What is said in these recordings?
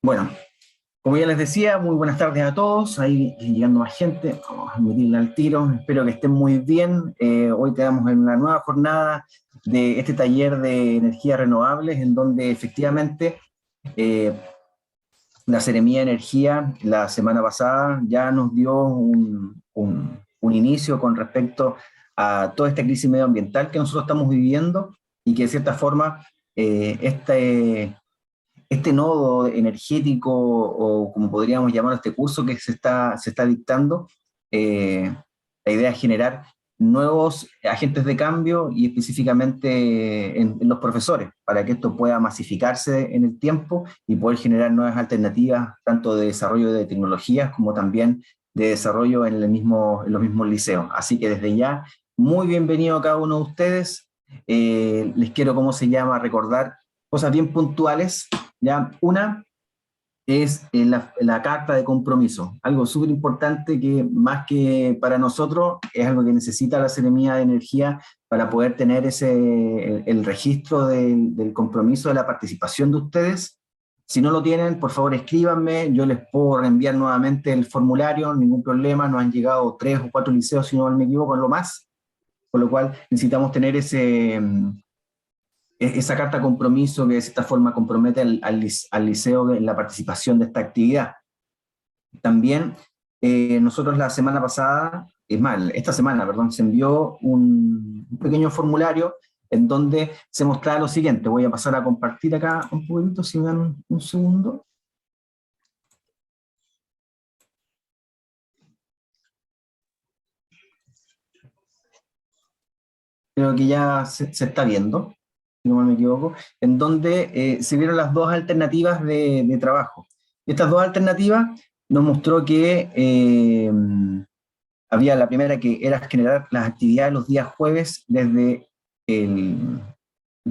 Bueno, como ya les decía, muy buenas tardes a todos. Ahí llegando más gente, vamos a meterle al tiro. Espero que estén muy bien. Hoy quedamos en una nueva jornada de este taller de energías renovables, en donde efectivamente eh, la Seremía de Energía la semana pasada ya nos dio un inicio con respecto a toda esta crisis medioambiental que nosotros estamos viviendo y que de cierta forma este nodo energético, o como podríamos llamar este curso que se está dictando, la idea es generar nuevos agentes de cambio y específicamente en los profesores, para que esto pueda masificarse en el tiempo y poder generar nuevas alternativas, tanto de desarrollo de tecnologías como también de desarrollo en los mismos liceos. Así que desde ya, muy bienvenido a cada uno de ustedes. Les quiero, ¿cómo se llama?, recordar cosas bien puntuales. ¿Ya? Una es la carta de compromiso, algo súper importante que más que para nosotros es algo que necesita la Seremía de Energía para poder tener el registro del compromiso de la participación de ustedes. Si no lo tienen, por favor escríbanme, yo les puedo reenviar nuevamente el formulario, ningún problema. Nos han llegado 3 o 4 liceos, si no me equivoco, en lo más, por lo cual necesitamos tener esa carta compromiso que de esta forma compromete al liceo en la participación de esta actividad. También nosotros la semana pasada, es más, esta semana, perdón, se envió un pequeño formulario en donde se mostraba lo siguiente. Voy a pasar a compartir acá un poquito, si me dan un segundo. Creo que ya se está viendo, si no me equivoco, en donde se vieron las dos alternativas de trabajo. Estas dos alternativas nos mostró que había la primera, que era generar las actividades los días jueves desde el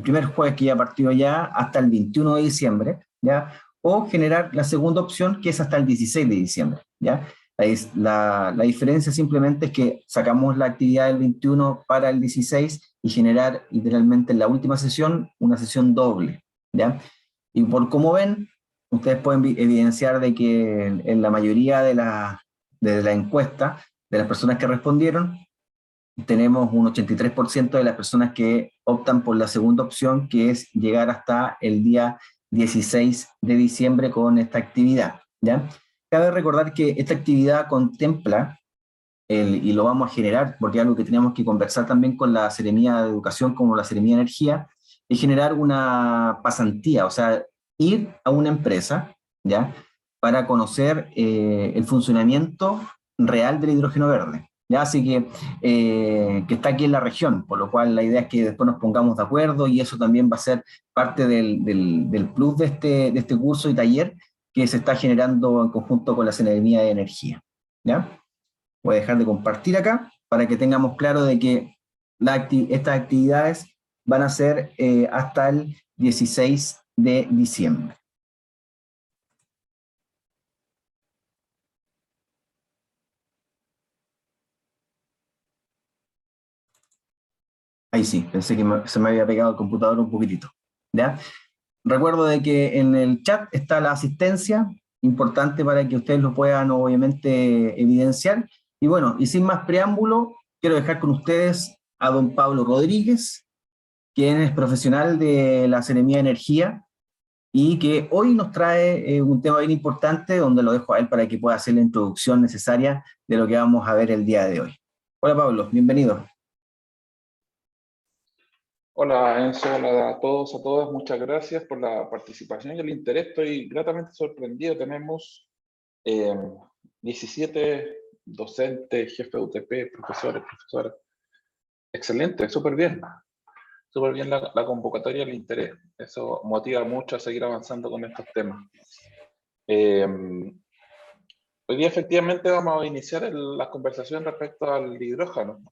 primer jueves que ya partió ya hasta el 21 de diciembre, ¿ya? O generar la segunda opción, que es hasta el 16 de diciembre, ¿ya? La diferencia simplemente es que sacamos la actividad del 21 para el 16 y generar literalmente en la última sesión una sesión doble, ¿ya? Y por como ven, ustedes pueden evidenciar de que en la mayoría de la encuesta, de las personas que respondieron, tenemos un 83% de las personas que optan por la segunda opción, que es llegar hasta el día 16 de diciembre con esta actividad, ¿ya? Cabe recordar que esta actividad contempla, y lo vamos a generar, porque es algo que tenemos que conversar también con la Seremía de Educación como la Seremía de Energía, es generar una pasantía, o sea, ir a una empresa, ¿ya?, para conocer el funcionamiento real del hidrógeno verde. ¿Ya? Así que está aquí en la región, por lo cual la idea es que después nos pongamos de acuerdo, y eso también va a ser parte del plus de este curso y taller que se está generando en conjunto con la Seremía de Energía. ¿Ya? Voy a dejar de compartir acá para que tengamos claro de que estas actividades van a ser hasta el 16 de diciembre. Ahí sí, pensé que se me había pegado el computador un poquitito. ¿Ya? Recuerdo de que en el chat está la asistencia, importante para que ustedes lo puedan obviamente evidenciar. Y bueno, y sin más preámbulo, quiero dejar con ustedes a don Pablo Rodríguez, quien es profesional de la Seremía de Energía y que hoy nos trae un tema bien importante, donde lo dejo a él para que pueda hacer la introducción necesaria de lo que vamos a ver el día de hoy. Hola Pablo, bienvenido. Hola Enzo, hola a todos, a todas, muchas gracias por la participación y el interés. Estoy gratamente sorprendido. Tenemos 17 docentes, jefes de UTP, profesores, profesoras. Excelente, súper bien. Súper bien la convocatoria y el interés. Eso motiva mucho a seguir avanzando con estos temas. Hoy día efectivamente vamos a iniciar la conversación respecto al hidrógeno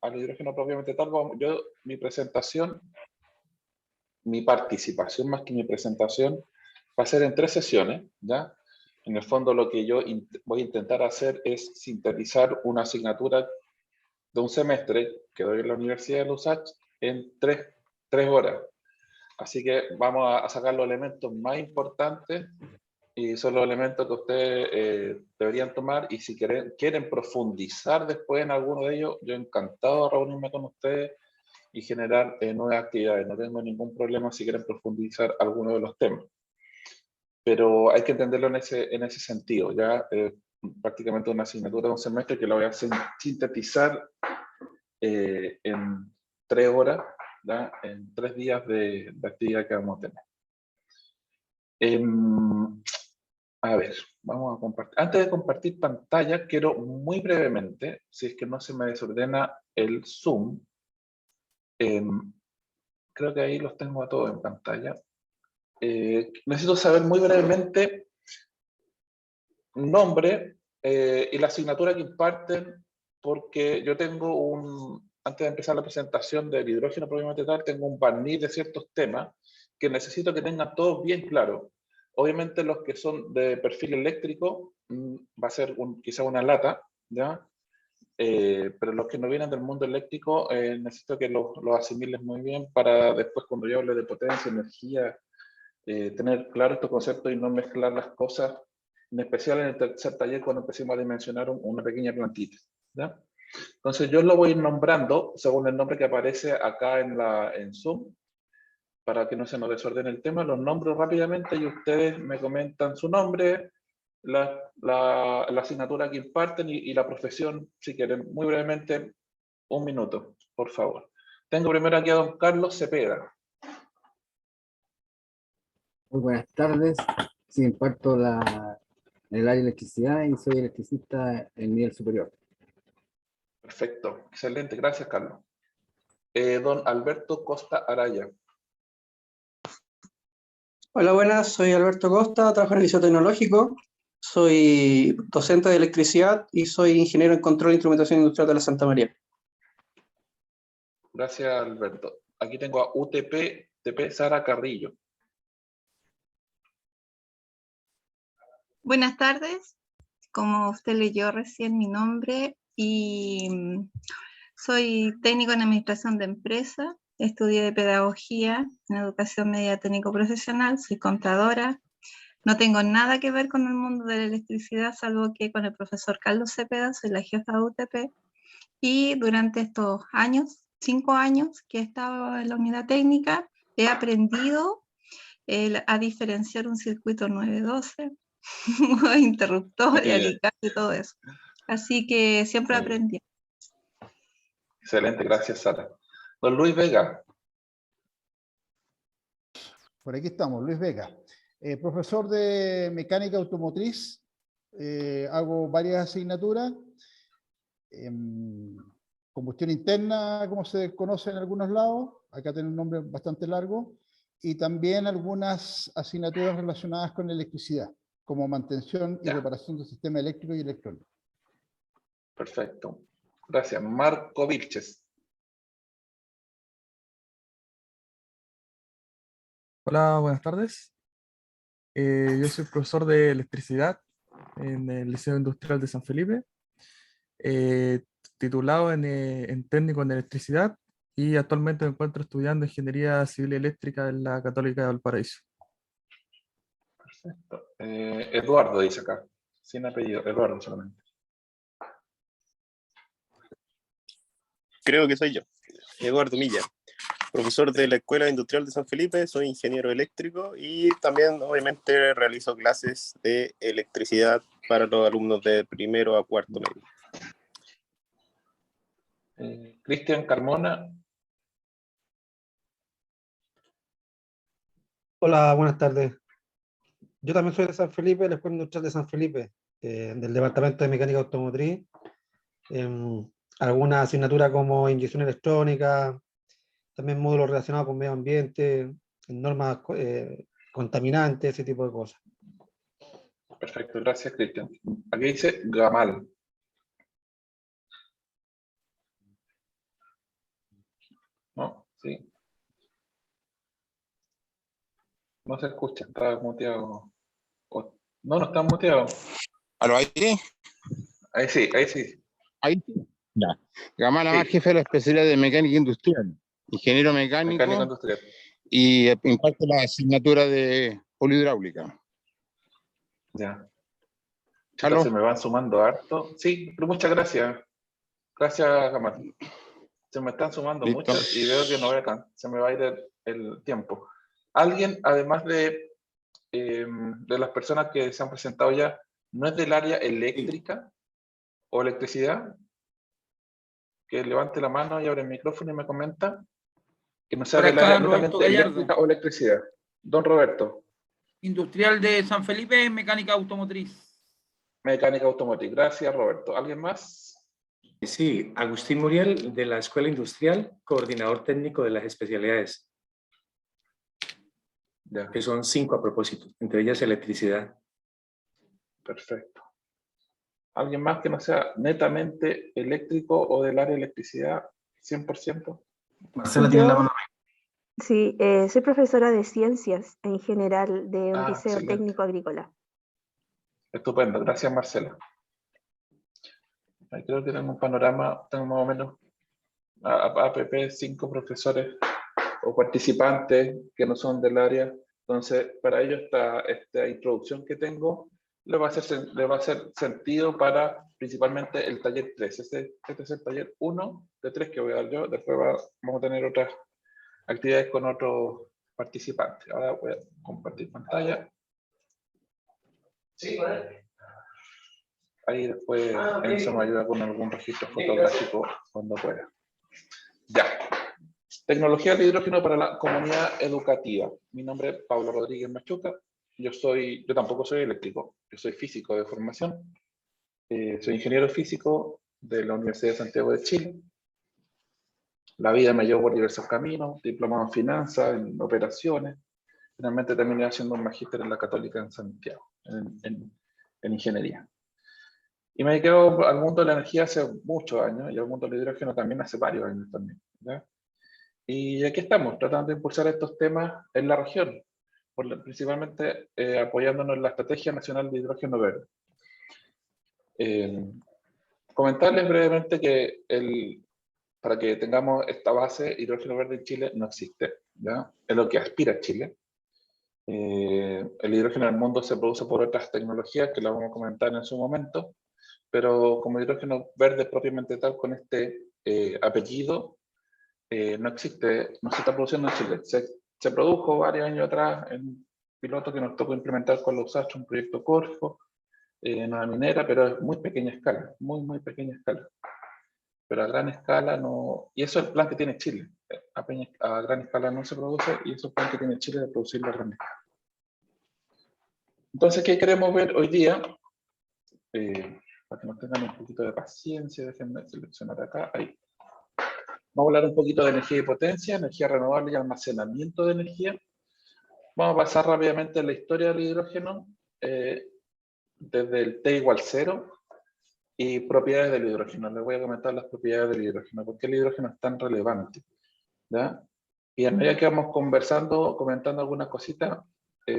propiamente tal. Mi presentación, mi participación más que mi presentación, va a ser en 3 sesiones, ¿ya? En el fondo lo que yo voy a intentar hacer es sintetizar una asignatura de un semestre que doy en la Universidad de Lusach en 3 horas. Así que vamos a sacar los elementos más importantes y son los elementos que ustedes deberían tomar, y si quieren profundizar después en alguno de ellos, yo encantado de reunirme con ustedes y generar nuevas actividades. No tengo ningún problema si quieren profundizar alguno de los temas. Pero hay que entenderlo en ese sentido. Ya prácticamente una asignatura de un semestre que la voy a sintetizar en 3 horas, ¿ya? En 3 días de actividad que vamos a tener. A ver, vamos a compartir. Antes de compartir pantalla, quiero muy brevemente, si es que no se me desordena el Zoom, creo que ahí los tengo a todos en pantalla. Necesito saber muy brevemente nombre y la asignatura que imparten, porque yo tengo antes de empezar la presentación del hidrógeno propiamente tal, tengo un barniz de ciertos temas que necesito que tengan todos bien claros. Obviamente los que son de perfil eléctrico va a ser quizá una lata, ¿ya? Pero los que no vienen del mundo eléctrico necesito que los asimiles muy bien para después, cuando yo hable de potencia, energía, tener claro estos conceptos y no mezclar las cosas, en especial en el tercer taller cuando empecemos a dimensionar una pequeña plantita, ¿ya? Entonces yo lo voy a ir nombrando según el nombre que aparece acá en Zoom, para que no se nos desordene el tema. Los nombro rápidamente y ustedes me comentan su nombre, la asignatura que imparten y la profesión, si quieren. Muy brevemente, 1 minuto, por favor. Tengo primero aquí a don Carlos Cepeda. Muy buenas tardes. Sí, imparto en el área de electricidad y soy electricista en nivel superior. Perfecto, excelente, gracias Carlos. Don Alberto Costa Araya. Hola, buenas, soy Alberto Costa, trabajo en el Liceo Tecnológico, soy docente de electricidad y soy ingeniero en control e instrumentación industrial de la Santa María. Gracias Alberto. Aquí tengo a UTP Sara Carrillo. Buenas tardes, como usted leyó recién mi nombre, y soy técnico en administración de empresas, estudié pedagogía en educación media técnico profesional, soy contadora, no tengo nada que ver con el mundo de la electricidad, salvo que con el profesor Carlos Cepeda, soy la jefa de UTP, y durante estos años, 5 años que he estado en la unidad técnica, he aprendido a diferenciar un circuito 912, interruptores, alicates y todo eso. Así que siempre aprendí. Excelente, gracias Sara. Don Luis Vega. Por aquí estamos, Luis Vega. Profesor de mecánica automotriz, hago varias asignaturas. Combustión interna, como se conoce en algunos lados, acá tiene un nombre bastante largo, y también algunas asignaturas relacionadas con electricidad, como mantención y reparación del sistema eléctrico y electrónico. Perfecto. Gracias. Marco Vilches. Hola, buenas tardes. Yo soy profesor de electricidad en el Liceo Industrial de San Felipe, titulado en técnico en electricidad, y actualmente me encuentro estudiando ingeniería civil y eléctrica en la Católica de Valparaíso. Perfecto. Eduardo dice acá, sin apellido, Eduardo solamente. Creo que soy yo, Eduardo Milla, profesor de la Escuela Industrial de San Felipe, soy ingeniero eléctrico y también obviamente realizo clases de electricidad para los alumnos de primero a cuarto medio. Cristian Carmona. Hola, buenas tardes. Yo también soy de San Felipe, la Escuela Industrial de San Felipe, del Departamento de Mecánica Automotriz. Alguna asignatura como inyección electrónica, también módulos relacionados con medio ambiente, normas contaminantes, ese tipo de cosas. Perfecto, gracias Cristian. Aquí dice Gamal. ¿No? Sí. No se escucha, está muteado. No, no está muteado. ¿Aló ahí? Ahí sí, ahí sí. Ahí sí. Ya. Gamal Amar, jefe de la especialidad de mecánica industrial, ingeniero mecánico industrial. y imparte la asignatura de polihidráulica. Ya. ¿Aló? Entonces me van sumando harto. Sí, pero muchas gracias. Gracias, Gamal. Se me están sumando Listo. muchas y veo que no voy a se me va a ir el tiempo. ¿Alguien, además de las personas que se han presentado ya, no es del área eléctrica o electricidad? Que levante la mano y abre el micrófono y me comenta. Que no sea Por del acá, área Roberto netamente Gallardo. eléctrica o electricidad. Don Roberto. Industrial de San Felipe, mecánica automotriz. Mecánica automotriz. Gracias, Roberto. ¿Alguien más? Sí, Agustín Muriel, de la Escuela Industrial, coordinador técnico de las especialidades, Ya. que son 5 a propósito, entre ellas electricidad. Perfecto. ¿Alguien más que no sea netamente eléctrico o del área de electricidad 100%? Marcela tiene la mano. Sí, soy profesora de ciencias en general de un liceo excelente. técnico agrícola. Estupendo. Gracias, Marcela. Ahí creo que tengo un panorama, tengo más o menos APP 5 profesores o participantes que no son del área. Entonces, para ellos esta introducción que tengo le va a hacer sentido para principalmente el taller 3. Este es el taller 1 de 3 que voy a dar yo. Después vamos a tener otras actividades con otros participantes. Ahora voy a compartir pantalla. Sí, ahí después Enzo me ayuda con algún registro fotográfico cuando pueda. Ya. Tecnología de hidrógeno para la comunidad educativa. Mi nombre es Pablo Rodríguez Machuca. Yo tampoco soy eléctrico, yo soy físico de formación. Soy ingeniero físico de la Universidad de Santiago de Chile. La vida me llevó por diversos caminos, diplomado en finanzas, en operaciones. Finalmente terminé haciendo un magíster en la Católica en Santiago, en ingeniería. Y me dediqué al mundo de la energía hace muchos años, y al mundo del hidrógeno también hace varios años también, ¿ya? Y aquí estamos, tratando de impulsar estos temas en la región, principalmente apoyándonos en la Estrategia Nacional de Hidrógeno Verde. Comentarles brevemente que para que tengamos esta base, hidrógeno verde en Chile no existe, ¿ya? Es lo que aspira Chile. El hidrógeno en el mundo se produce por otras tecnologías que las vamos a comentar en su momento, pero como hidrógeno verde propiamente tal, con este apellido, no existe, no se está produciendo en Chile. Se produjo varios años atrás en un piloto que nos tocó implementar con los Astros, un proyecto Corfo, en una minera, pero es muy pequeña escala, muy pequeña escala. Pero a gran escala no, y eso es el plan que tiene Chile. A gran escala no se produce, y eso es el plan que tiene Chile de producirlo a gran escala. Entonces, ¿qué queremos ver hoy día? Para que nos tengan un poquito de paciencia, déjenme seleccionar acá, ahí. Vamos a hablar un poquito de energía y potencia, energía renovable y almacenamiento de energía. Vamos a pasar rápidamente la historia del hidrógeno, desde el T igual 0 y propiedades del hidrógeno. Les voy a comentar las propiedades del hidrógeno, por qué el hidrógeno es tan relevante, ¿ya? Y a medida que vamos comentando algunas cositas,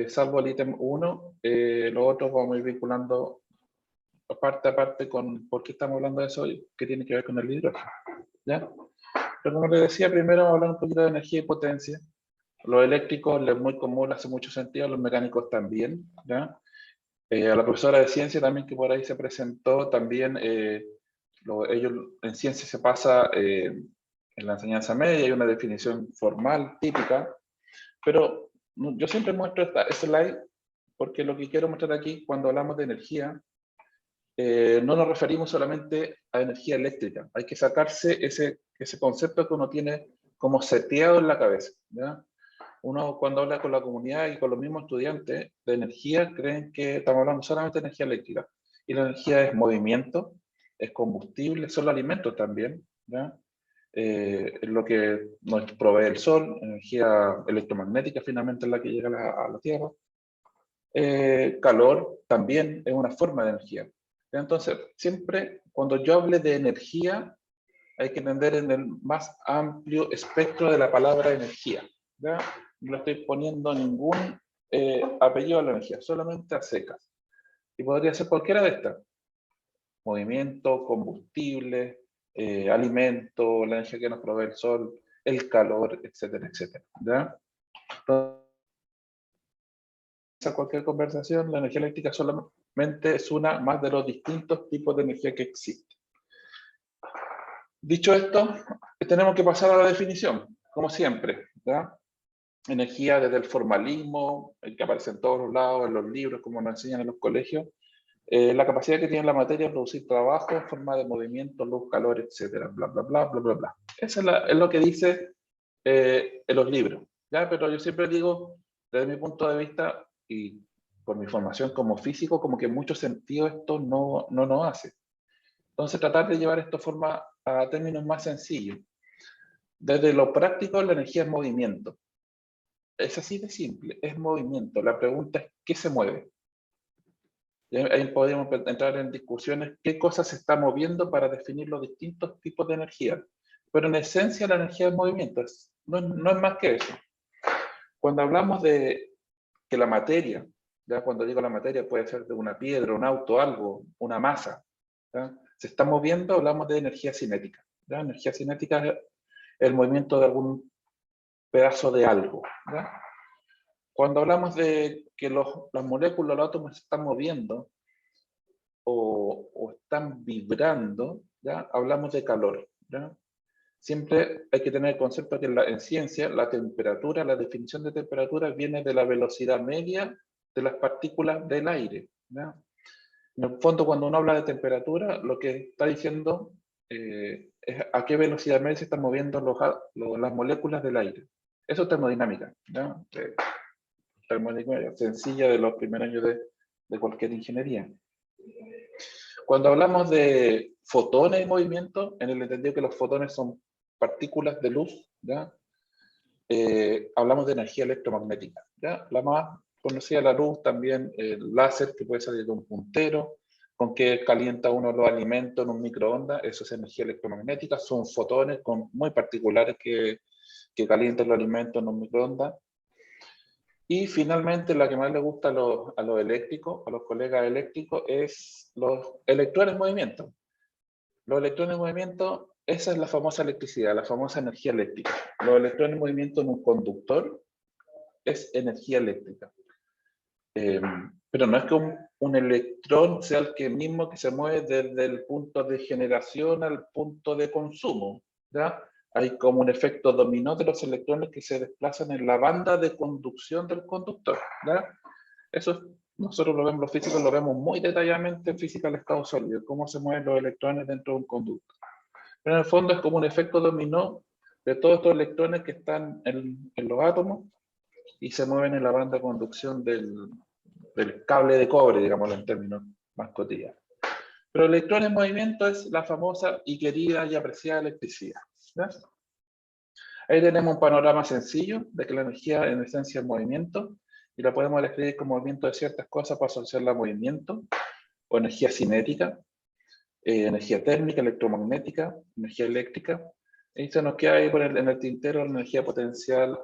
salvo el ítem 1, los otros vamos a ir vinculando parte a parte con por qué estamos hablando de eso y qué tiene que ver con el hidrógeno, ¿ya? Pero como les decía, primero vamos a hablar un poquito de energía y potencia. Los eléctricos les es muy común, hace mucho sentido, los mecánicos también, ¿ya? A la profesora de ciencia también que por ahí se presentó, también ellos en ciencia se pasa en la enseñanza media, hay una definición formal típica, pero yo siempre muestro esta slide porque lo que quiero mostrar aquí cuando hablamos de energía, no nos referimos solamente a energía eléctrica, hay que sacarse ese concepto que uno tiene como seteado en la cabeza, ¿ya? Uno cuando habla con la comunidad y con los mismos estudiantes de energía, creen que estamos hablando solamente de energía eléctrica. Y la energía es movimiento, es combustible, son los alimentos también, ¿ya? Es lo que nos provee el sol, energía electromagnética finalmente es la que llega a la Tierra. Calor también es una forma de energía. Entonces, siempre cuando yo hable de energía, hay que entender en el más amplio espectro de la palabra energía, ¿ya? No estoy poniendo ningún apellido a la energía, solamente a secas. Y podría ser cualquiera de estas. Movimiento, combustible, alimento, la energía que nos provee el sol, el calor, etcétera, etcétera, ¿ya? cualquier conversación, la energía eléctrica solamente es una más de los distintos tipos de energía que existen. Dicho esto, tenemos que pasar a la definición, como siempre, ¿ya? Energía desde el formalismo, el que aparece en todos los lados, en los libros, como nos enseñan en los colegios, la capacidad que tiene la materia de producir trabajo en forma de movimiento, luz, calor, etcétera, bla, bla, bla, bla, bla, bla. Eso es lo que dice en los libros, ¿ya? Pero yo siempre digo, desde mi punto de vista, y por mi formación como físico, como que en muchos sentidos esto no nos hace. Entonces, tratar de llevar esto a términos más sencillos. Desde lo práctico, la energía es movimiento. Es así de simple, es movimiento. La pregunta es, ¿qué se mueve? Y ahí podemos entrar en discusiones, ¿qué cosas se está moviendo para definir los distintos tipos de energía? Pero en esencia la energía es movimiento, no es más que eso. Cuando hablamos de que la materia, ¿ya? Cuando digo la materia puede ser de una piedra, un auto, algo, una masa, ¿ya? Se está moviendo, hablamos de energía cinética, ¿ya? Energía cinética es el movimiento de algún pedazo de algo, ¿ya? Cuando hablamos de que las moléculas, los átomos se están moviendo o están vibrando, ¿ya? Hablamos de calor, ¿ya? Siempre hay que tener el concepto que en ciencia la temperatura, la definición de temperatura viene de la velocidad media de las partículas del aire, ¿ya? En el fondo, cuando uno habla de temperatura, lo que está diciendo es a qué velocidad media se están moviendo las moléculas del aire. Eso es termodinámica, ¿ya? Termodinámica sencilla de los primeros años de cualquier ingeniería. Cuando hablamos de fotones en movimiento, en el entendido que los fotones son partículas de luz, ¿ya? Hablamos de energía electromagnética, ¿ya? La más conocida, la luz, también el láser que puede salir de un puntero, con que calienta uno los alimentos en un microondas, eso es energía electromagnética, son fotones muy particulares que calientan los alimentos en un microondas. Y finalmente, la que más le gusta a los eléctricos, a los colegas eléctricos, es los electrones en movimiento. Los electrones en movimiento, esa es la famosa electricidad, la famosa energía eléctrica. Los electrones en movimiento en un conductor es energía eléctrica. Pero no es que un electrón sea el mismo que se mueve desde el punto de generación al punto de consumo, ¿ya? Hay como un efecto dominó de los electrones que se desplazan en la banda de conducción del conductor, ¿ya? Eso nosotros lo vemos, los físicos lo vemos muy detalladamente en física del estado sólido, cómo se mueven los electrones dentro de un conductor. Pero en el fondo es como un efecto dominó de todos estos electrones que están en los átomos y se mueven en la banda de conducción del cable de cobre, digamos en términos más cotidianos. Pero el electrón en movimiento es la famosa y querida y apreciada electricidad, ¿ya? Ahí tenemos un panorama sencillo de que la energía en esencia es movimiento y la podemos describir como movimiento de ciertas cosas para asociarla a movimiento, o energía cinética, energía térmica, electromagnética, energía eléctrica. Y se nos queda ahí en el tintero la energía potencial,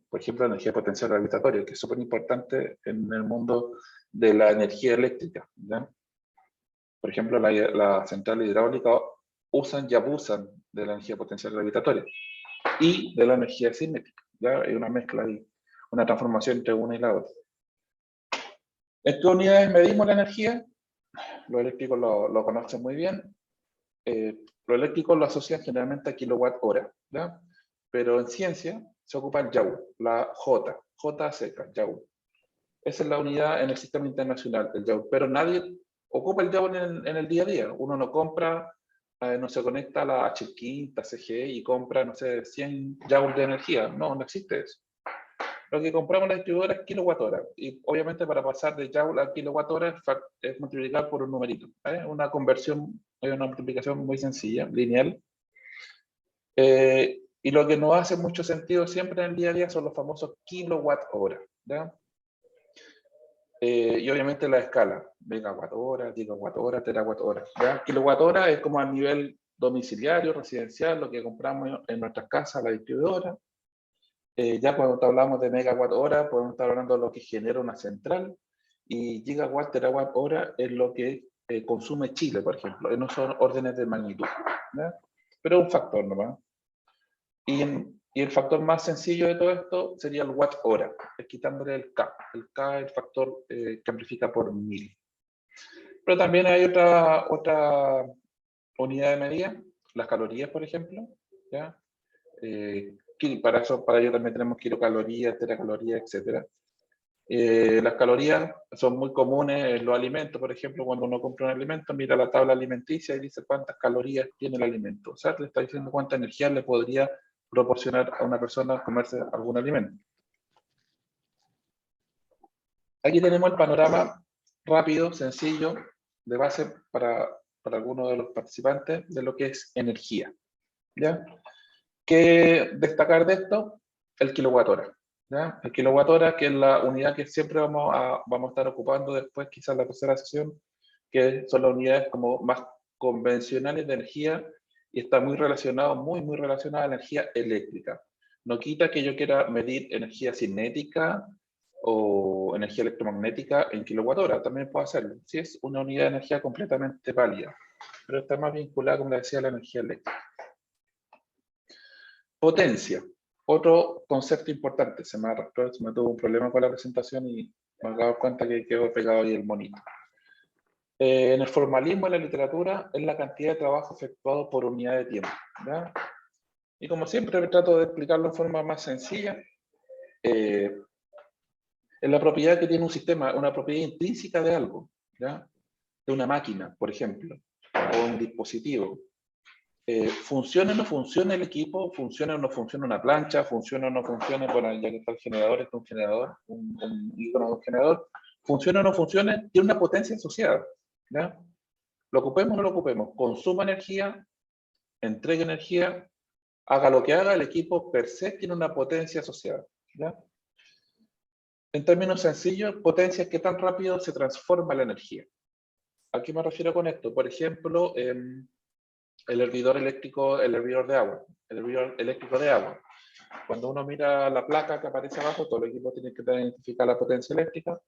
por ejemplo, la energía potencial gravitatoria, que es súper importante en el mundo de la energía eléctrica, ¿ya? Por ejemplo, la central hidráulica usan y abusan de la energía potencial gravitatoria y de la energía cinética, ¿ya? Hay una mezcla ahí, una transformación entre una y la otra. ¿En qué unidades medimos la energía? Los eléctricos lo conocen muy bien. Los eléctricos lo asocian generalmente a kilowatt-hora, ¿ya? Pero en ciencia se ocupa el Joule, la J seca, Joule. Esa es la unidad en el sistema internacional, el Joule. Pero nadie ocupa el Joule en el día a día. Uno no compra, no se conecta a la H-Quinta, CGE y compra, no sé, 100 Joule de energía. No existe eso. Lo que compramos en la distribuidora es kilowatt-hora. Y obviamente para pasar de Joule a kilowatt-hora es multiplicar por un numerito. Una conversión, una multiplicación muy sencilla, lineal. Y lo que no hace mucho sentido siempre en el día a día son los famosos kilowatt-hora, ¿ya? Y obviamente la escala, megawatt-hora, gigawatt-hora, terawatt-hora, ¿ya? Kilowatt-hora es como a nivel domiciliario, residencial, lo que compramos en nuestras casas, la distribuidora. Ya cuando hablamos de megawatt-hora, podemos estar hablando de lo que genera una central, y gigawatt, terawatt-hora es lo que consume Chile, por ejemplo. No son órdenes de magnitud, ¿ya? Pero es un factor nomás. Y Y el factor más sencillo de todo esto sería el watt hora, es quitándole el K. El K es el factor que amplifica por 1000. Pero también hay otra unidad de medida, las calorías, por ejemplo, ¿ya? Para ello también tenemos kilocalorías, teracalorías, etc. Las calorías son muy comunes en los alimentos, por ejemplo, cuando uno compra un alimento, mira la tabla alimenticia y dice cuántas calorías tiene el alimento. O sea, le está diciendo cuánta energía le podría proporcionar a una persona comerse algún alimento. Aquí tenemos el panorama rápido, sencillo, de base para algunos de los participantes de lo que es energía. ¿Ya? ¿Qué destacar de esto? El kilowatt hora. ¿Ya? El kilowatt hora, que es la unidad que siempre vamos a estar ocupando después, quizás la tercera sesión, que son las unidades como más convencionales de energía y está muy relacionado, muy relacionada a la energía eléctrica. No quita que yo quiera medir energía cinética o energía electromagnética en kilowatt hora, también puedo hacerlo. Si es una unidad de energía completamente válida, pero está más vinculada, como le decía, a la energía eléctrica. Potencia, otro concepto importante. Se me arrastró, se me tuvo un problema con la presentación y me he dado cuenta que quedó pegado ahí el monito. En el formalismo en la literatura es la cantidad de trabajo efectuado por unidad de tiempo, ¿ya? Y como siempre trato de explicarlo de forma más sencilla, es la propiedad que tiene un sistema, una propiedad intrínseca de algo, ¿ya? De una máquina, por ejemplo, o un dispositivo. ¿Funciona o no funciona el equipo? ¿Funciona o no funciona una plancha? ¿Funciona o no funciona? Bueno, ya que está el generador, este es un generador, un icono de un generador. ¿Funciona o no funciona? Tiene una potencia asociada, ¿ya? Lo ocupemos o no lo ocupemos, consuma energía, entregue energía, haga lo que haga, el equipo per se tiene una potencia asociada, ¿ya? En términos sencillos, potencia es que tan rápido se transforma la energía. ¿A qué me refiero con esto? Por ejemplo, el hervidor eléctrico, el hervidor de agua, el hervidor eléctrico de agua. Cuando uno mira la placa que aparece abajo, todo el equipo tiene que identificar la potencia eléctrica.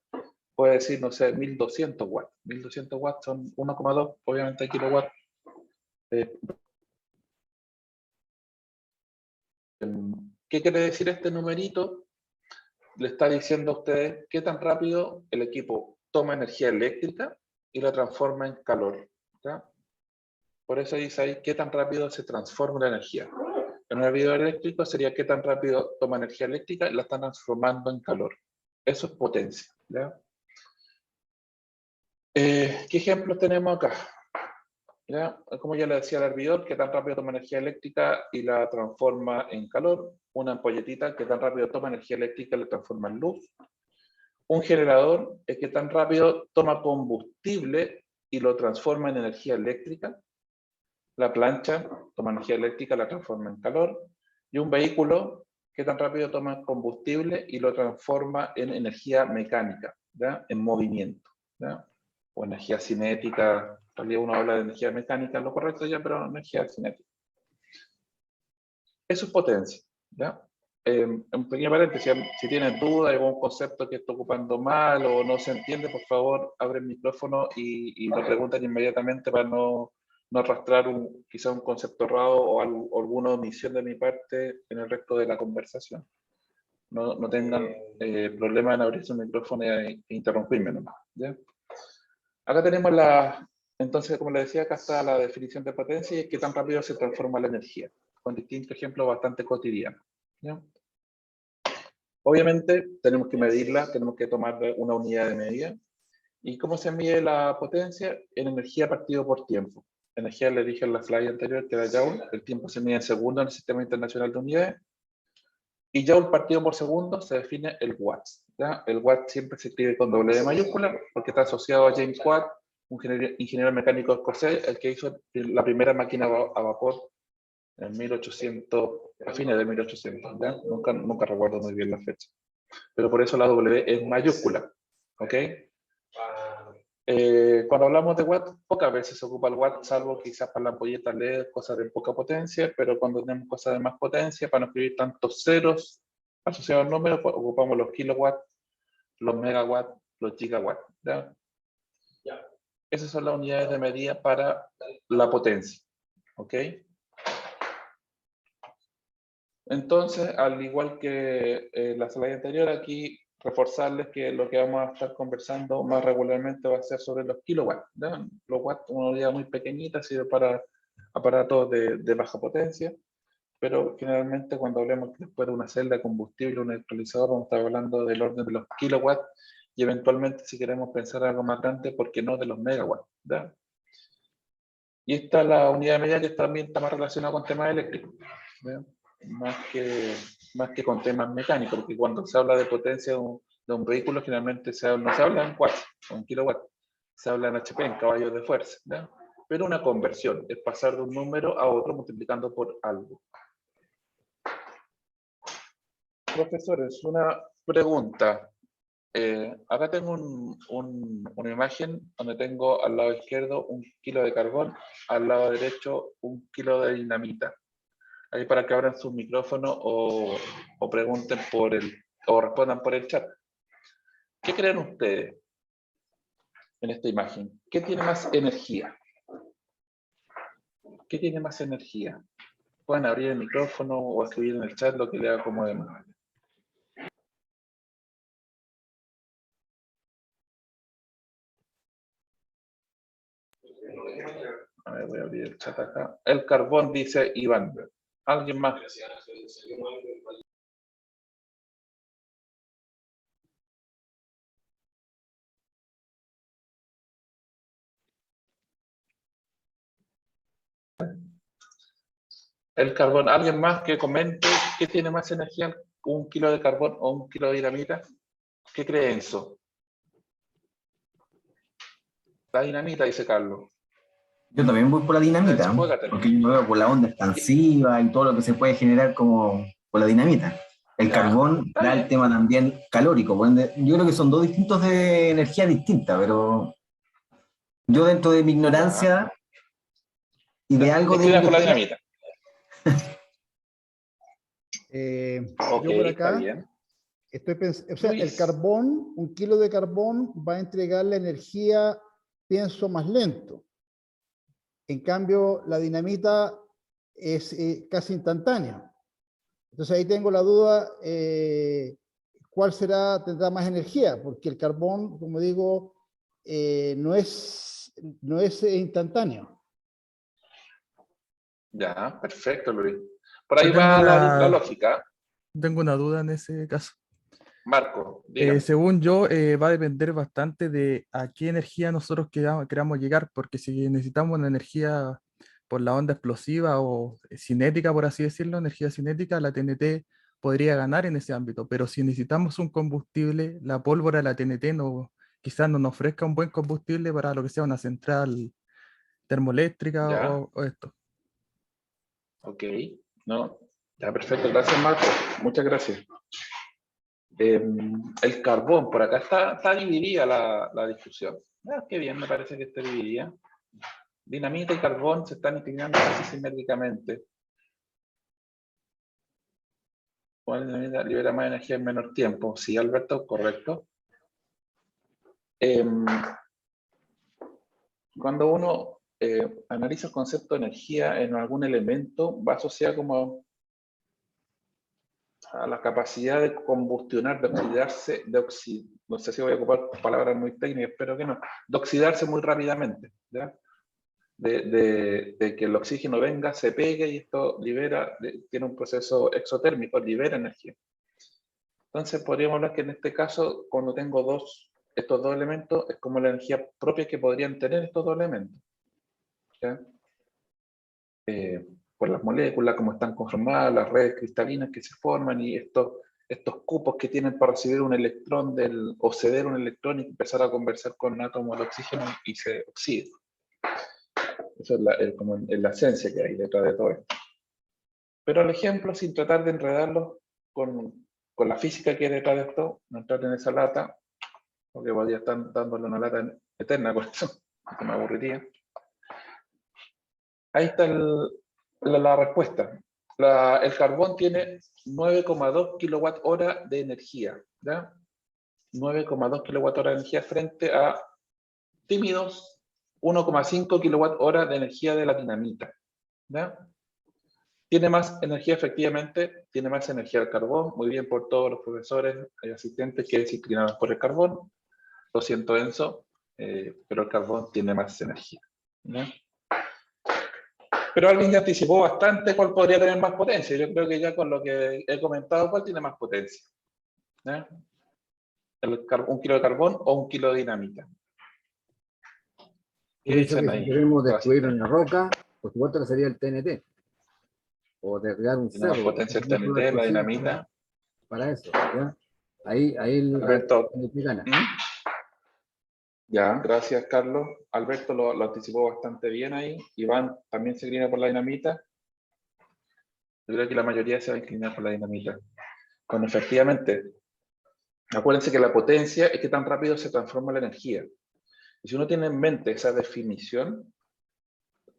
Puede decir, no sé, 1200 watts. 1200 watts son 1,2, obviamente, kilowatts. ¿Qué quiere decir este numerito? Le está diciendo a ustedes qué tan rápido el equipo toma energía eléctrica y la transforma en calor, ¿ya? Por eso dice ahí qué tan rápido se transforma la energía. En un hervidor eléctrico sería qué tan rápido toma energía eléctrica y la está transformando en calor. Eso es potencia, ¿ya? ¿Qué ejemplos tenemos acá? ¿Ya? Como ya le decía, el hervidor, que tan rápido toma energía eléctrica y la transforma en calor. Una ampolletita, que tan rápido toma energía eléctrica y la transforma en luz. Un generador es que tan rápido toma combustible y lo transforma en energía eléctrica. La plancha toma energía eléctrica y la transforma en calor. Y un vehículo, que tan rápido toma combustible y lo transforma en energía mecánica, ¿ya? En movimiento, ¿ya? O energía cinética. En realidad uno habla de energía mecánica, lo correcto ya, pero energía cinética. Eso es potencia, ¿ya? Un pequeño paréntesis, si tienes dudas, algún concepto que esté ocupando mal o no se entiende, por favor, abre el micrófono y lo preguntan inmediatamente para no arrastrar quizá un concepto errado o alguna omisión de mi parte en el resto de la conversación. No tengan problema en abrir su micrófono e interrumpirme nomás, ¿ya? Acá tenemos entonces, como les decía, acá está la definición de potencia y es qué tan rápido se transforma la energía, con distintos ejemplos bastante cotidianos, ¿ya? Obviamente tenemos que medirla, tenemos que tomar una unidad de medida. ¿Y cómo se mide la potencia? En energía partido por tiempo. Energía, le dije en la slide anterior, que era Joule. El tiempo se mide en segundos en el Sistema Internacional de Unidades. Y Joule partido por segundo se define el watts, ¿ya? El watt siempre se escribe con doble mayúscula porque está asociado a James Watt, un ingeniero mecánico escocés, el que hizo la primera máquina a vapor en 1800, a fines de 1800, ¿ya? Nunca recuerdo muy bien la fecha. Pero por eso la W es mayúscula, ¿ok? Cuando hablamos de watt, pocas veces se ocupa el watt, salvo quizás para la ampolleta LED, cosas de poca potencia, pero cuando tenemos cosas de más potencia, para no escribir tantos ceros asociados al número, pues ocupamos los kilowatts, los megawatts, los gigawatts, ¿ya? Esas son las unidades de medida para la potencia, ¿ok? Entonces, al igual que la slide anterior, aquí reforzarles que lo que vamos a estar conversando más regularmente va a ser sobre los kilowatts, ¿no? Los watts, una unidad muy pequeñita, sirve para aparatos de baja potencia, pero generalmente cuando hablemos después de una celda de combustible, un electrolizador, vamos a estar hablando del orden de los kilowatts y eventualmente si queremos pensar algo más grande, ¿por qué no de los megawatts? ¿No? Y esta es la unidad media que también está más relacionada con temas eléctricos, ¿no? Más que con temas mecánicos, porque cuando se habla de potencia de un vehículo, generalmente no se habla en watts o en kilowatts, se habla en HP, en caballos de fuerza, ¿no? Pero una conversión es pasar de un número a otro multiplicando por algo. Profesores, una pregunta. Acá tengo una imagen donde tengo al lado izquierdo 1 kilo de carbón, al lado derecho 1 kilo de dinamita. Ahí para que abran su micrófono o pregunten o respondan por el chat. ¿Qué creen ustedes en esta imagen? ¿Qué tiene más energía? ¿Qué tiene más energía? Pueden abrir el micrófono o escribir en el chat lo que le acomode más. A ver, voy a abrir el chat acá. El carbón, dice Iván. ¿Alguien más? El carbón, ¿alguien más que comente qué tiene más energía, 1 kilo de carbón o 1 kilo de dinamita? ¿Qué cree Enzo? La dinamita, dice Carlos. Yo también voy por la dinamita, porque yo me veo por la onda expansiva y todo lo que se puede generar como por la dinamita. El carbón da el tema también calórico. Yo creo que son dos distintos de energía distinta, pero yo dentro de mi ignorancia y de algo de... por la dinamita. Yo por acá estoy pensando, o sea, el carbón, 1 kilo de carbón va a entregar la energía, pienso, más lento. En cambio, la dinamita es casi instantáneo. Entonces ahí tengo la duda, ¿cuál tendrá más energía? Porque el carbón, como digo, no es instantáneo. Ya, perfecto, Luis. Por ahí va la lógica. Tengo una duda en ese caso. Marco, según yo, va a depender bastante de a qué energía nosotros queramos llegar, porque si necesitamos una energía por la onda explosiva o cinética, por así decirlo, energía cinética, la TNT podría ganar en ese ámbito, pero si necesitamos un combustible, la pólvora de la TNT quizás no nos ofrezca un buen combustible para lo que sea una central termoeléctrica o esto. Ok, no, ya perfecto, gracias Marco, muchas gracias. El carbón, por acá está dividida la discusión. Qué bien, me parece que está dividida. Dinamita y carbón se están inclinando casi simétricamente. ¿Cuál dinamita libera más energía en menor tiempo? Sí, Alberto, correcto. Cuando uno analiza el concepto de energía en algún elemento, va asociado como a la capacidad de combustionar, de oxidarse, no sé si voy a ocupar palabras muy técnicas, espero que no, de oxidarse muy rápidamente, ¿ya? De que el oxígeno venga, se pegue y esto libera, tiene un proceso exotérmico, libera energía. Entonces podríamos hablar que en este caso, cuando tengo estos dos elementos, es como la energía propia que podrían tener estos dos elementos, ¿ya? Por las moléculas, cómo están conformadas, las redes cristalinas que se forman y estos cupos que tienen para recibir un electrón o ceder un electrón y empezar a conversar con un átomo de oxígeno y se oxida. Eso es como la esencia que hay detrás de todo esto. Pero el ejemplo, sin tratar de enredarlo con la física que hay detrás de esto, no entrar en esa lata, porque podría estar dándole una lata eterna con eso, que me aburriría. Ahí está la respuesta. El carbón tiene 9,2 kWh de energía, ¿ya? 9,2 kWh de energía frente a tímidos 1,5 kWh de energía de la dinamita, ¿ya? Tiene más energía, efectivamente, tiene más energía el carbón, muy bien por todos los profesores y asistentes que se inclinaron por el carbón. Lo siento, Enzo, pero el carbón tiene más energía, ¿no? Pero alguien ya anticipó bastante cuál podría tener más potencia. Yo creo que ya con lo que he comentado, ¿cuál tiene más potencia? ¿No? ¿Un kilo de carbón o un kilo de dinamita? ¿Qué Yo pienso dicen que si ahí? queremos destruir una roca, por supuesto que sería el TNT. O derribar un Tiene más cerro. potencia el TNT, la dinamita. Para eso, ¿ya? Ahí el Alberto. TNT gana. Ya, gracias, Carlos. Alberto lo anticipó bastante bien ahí. Iván también se inclina por la dinamita. Yo creo que la mayoría se va a inclinar por la dinamita. Bueno, efectivamente, acuérdense que la potencia es que tan rápido se transforma la energía. Y si uno tiene en mente esa definición,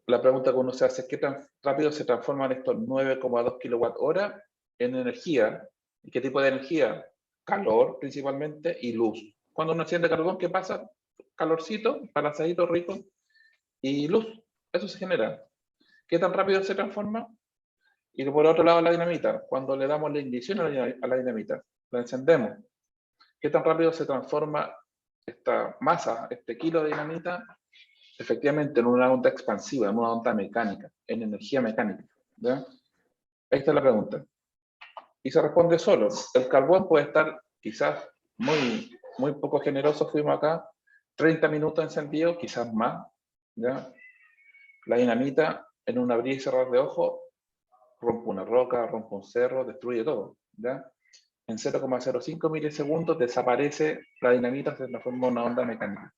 la pregunta que uno se hace es qué tan rápido se transforman estos 9,2 kWh en energía. ¿Y qué tipo de energía? Calor, principalmente, y luz. Cuando uno enciende carbón, ¿qué pasa? Calorcito, palasadito rico, y luz. Eso se genera. ¿Qué tan rápido se transforma? Y por otro lado la dinamita. Cuando le damos la ignición a la dinamita, la encendemos. ¿Qué tan rápido se transforma esta masa, este kilo de dinamita, efectivamente en una onda expansiva, en una onda mecánica, en energía mecánica? ¿Ya? Esta es la pregunta. Y se responde solo. El carbón puede estar quizás muy poco generoso, fuimos acá, 30 minutos encendido, quizás más. ¿Ya? La dinamita, en un abrir y cerrar de ojos, rompe una roca, rompe un cerro, destruye todo. ¿Ya? En 0,05 milisegundos desaparece la dinamita, se transforma en una onda mecánica.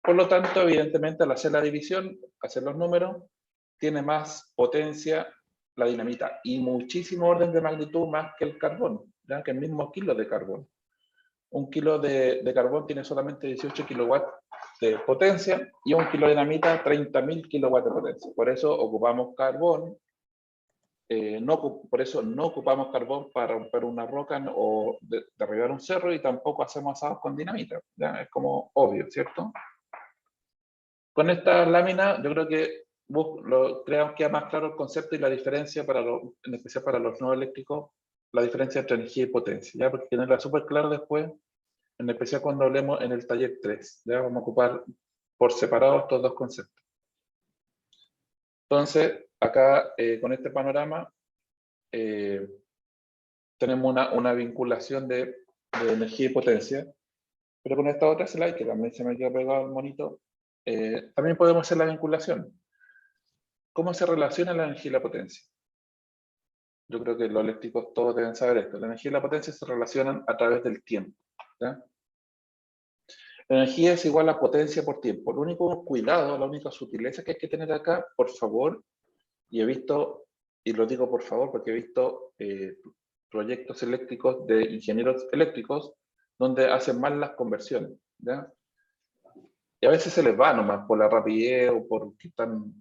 Por lo tanto, evidentemente, al hacer la división, hacer los números, tiene más potencia la dinamita y muchísimo orden de magnitud más que el carbón, ¿ya? Que el mismo kilo de carbón. Un kilo de carbón tiene solamente 18 kilowatts de potencia y un kilo de dinamita 30.000 kilowatts de potencia. Por eso ocupamos carbón. Por eso no ocupamos carbón para romper una roca o derribar un cerro, y tampoco hacemos asados con dinamita. ¿Ya? Es como obvio, ¿cierto? Con esta lámina yo creo que creo que queda más claro el concepto y la diferencia, en especial para los no eléctricos, la diferencia entre energía y potencia, ¿ya? Porque tenerla súper clara después, en especial cuando hablemos en el taller 3. ¿Ya? Vamos a ocupar por separado estos dos conceptos. Entonces, acá con este panorama tenemos una vinculación de energía y potencia, pero con esta otra slide, que también se me quedó pegado el monito, también podemos hacer la vinculación. ¿Cómo se relaciona la energía y la potencia? Yo creo que los eléctricos todos deben saber esto. La energía y la potencia se relacionan a través del tiempo. ¿Ya? La energía es igual a potencia por tiempo. Lo único cuidado, la única sutileza que hay que tener acá, por favor, y he visto, y lo digo por favor porque he visto proyectos eléctricos de ingenieros eléctricos donde hacen mal las conversiones. ¿Ya? Y a veces se les va nomás por la rapidez o porque están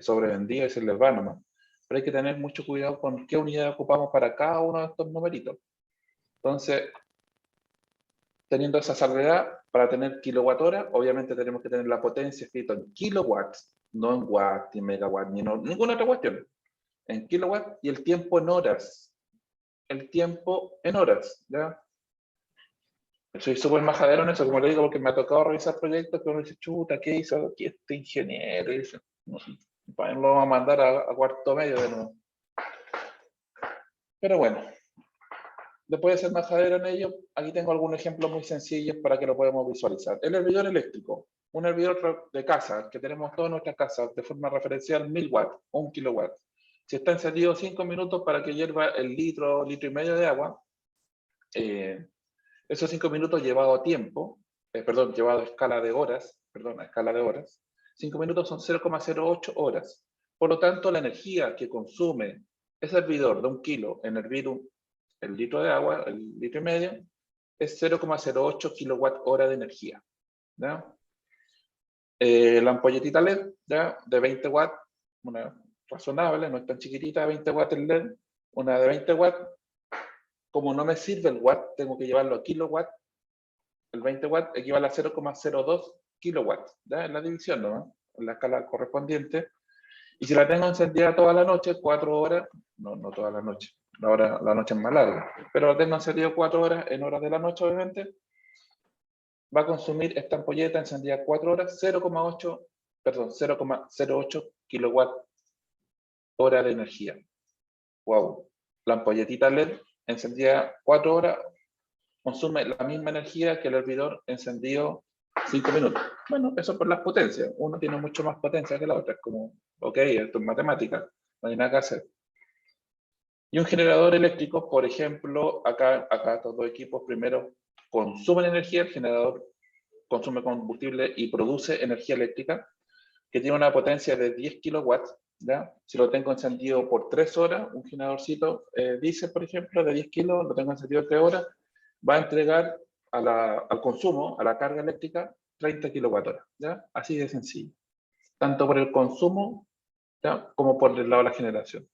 sobrevendidos y se les va nomás. Pero hay que tener mucho cuidado con qué unidad ocupamos para cada uno de estos numeritos. Entonces, teniendo esa salvedad, para tener kilowatt-hora, obviamente tenemos que tener la potencia escrita en kilowatts, no en watts, ni megawatts, ni ninguna otra cuestión. En kilowatts, y el tiempo en horas. El tiempo en horas, ¿ya? Soy súper majadero en eso, como le digo, porque me ha tocado revisar proyectos que uno dice, chuta, ¿qué hizo aquí este ingeniero? Y dice, no, lo vamos a mandar a cuarto medio de nuevo. Pero bueno, después de ser majadero en ello, aquí tengo algunos ejemplos muy sencillos para que lo podamos visualizar. El hervidor eléctrico, un hervidor de casa, que tenemos todas nuestras casas, de forma referencial 1000 watts o 1 kilowatt. Si está encendido 5 minutos para que hierva el litro y medio de agua, esos 5 minutos llevado a tiempo, llevado a escala de horas, 5 minutos son 0,08 horas. Por lo tanto, la energía que consume ese hervidor de 1 kilo en hervir el litro de agua, el litro y medio, es 0,08 kilowatt-hora de energía. ¿Ya? La ampolletita LED, ¿ya? De 20 watts, una razonable, no es tan chiquitita, 20 watts el LED, una de 20 watts. Como no me sirve el watt, tengo que llevarlo a kilowatt. El 20 watts equivale a 0,02 kilowatts, ¿ya? En la división, ¿no? En la escala correspondiente. Y si la tengo encendida toda la noche, 4 horas, no toda la noche, la noche es más larga, pero la tengo encendida 4 horas, en horas de la noche obviamente, va a consumir esta ampolleta encendida 4 horas, 0,08 kilowatt hora de energía. Wow. La ampolletita LED encendida 4 horas consume la misma energía que el hervidor encendido 5 minutos. Bueno, eso por las potencias. Uno tiene mucho más potencia que la otra. Es como, ok, esto es matemática, no hay nada que hacer. Y un generador eléctrico, por ejemplo, acá estos dos equipos primero consumen energía, el generador consume combustible y produce energía eléctrica, que tiene una potencia de 10 kilowatts, ¿ya? Si lo tengo encendido por 3 horas, un generadorcito diésel, por ejemplo, de 10 kilos, lo tengo encendido 3 horas, va a entregar al consumo, a la carga eléctrica, 30 kilowatt-horas, ¿ya? Así de sencillo. Tanto por el consumo, ¿ya? Como por el lado de la generación.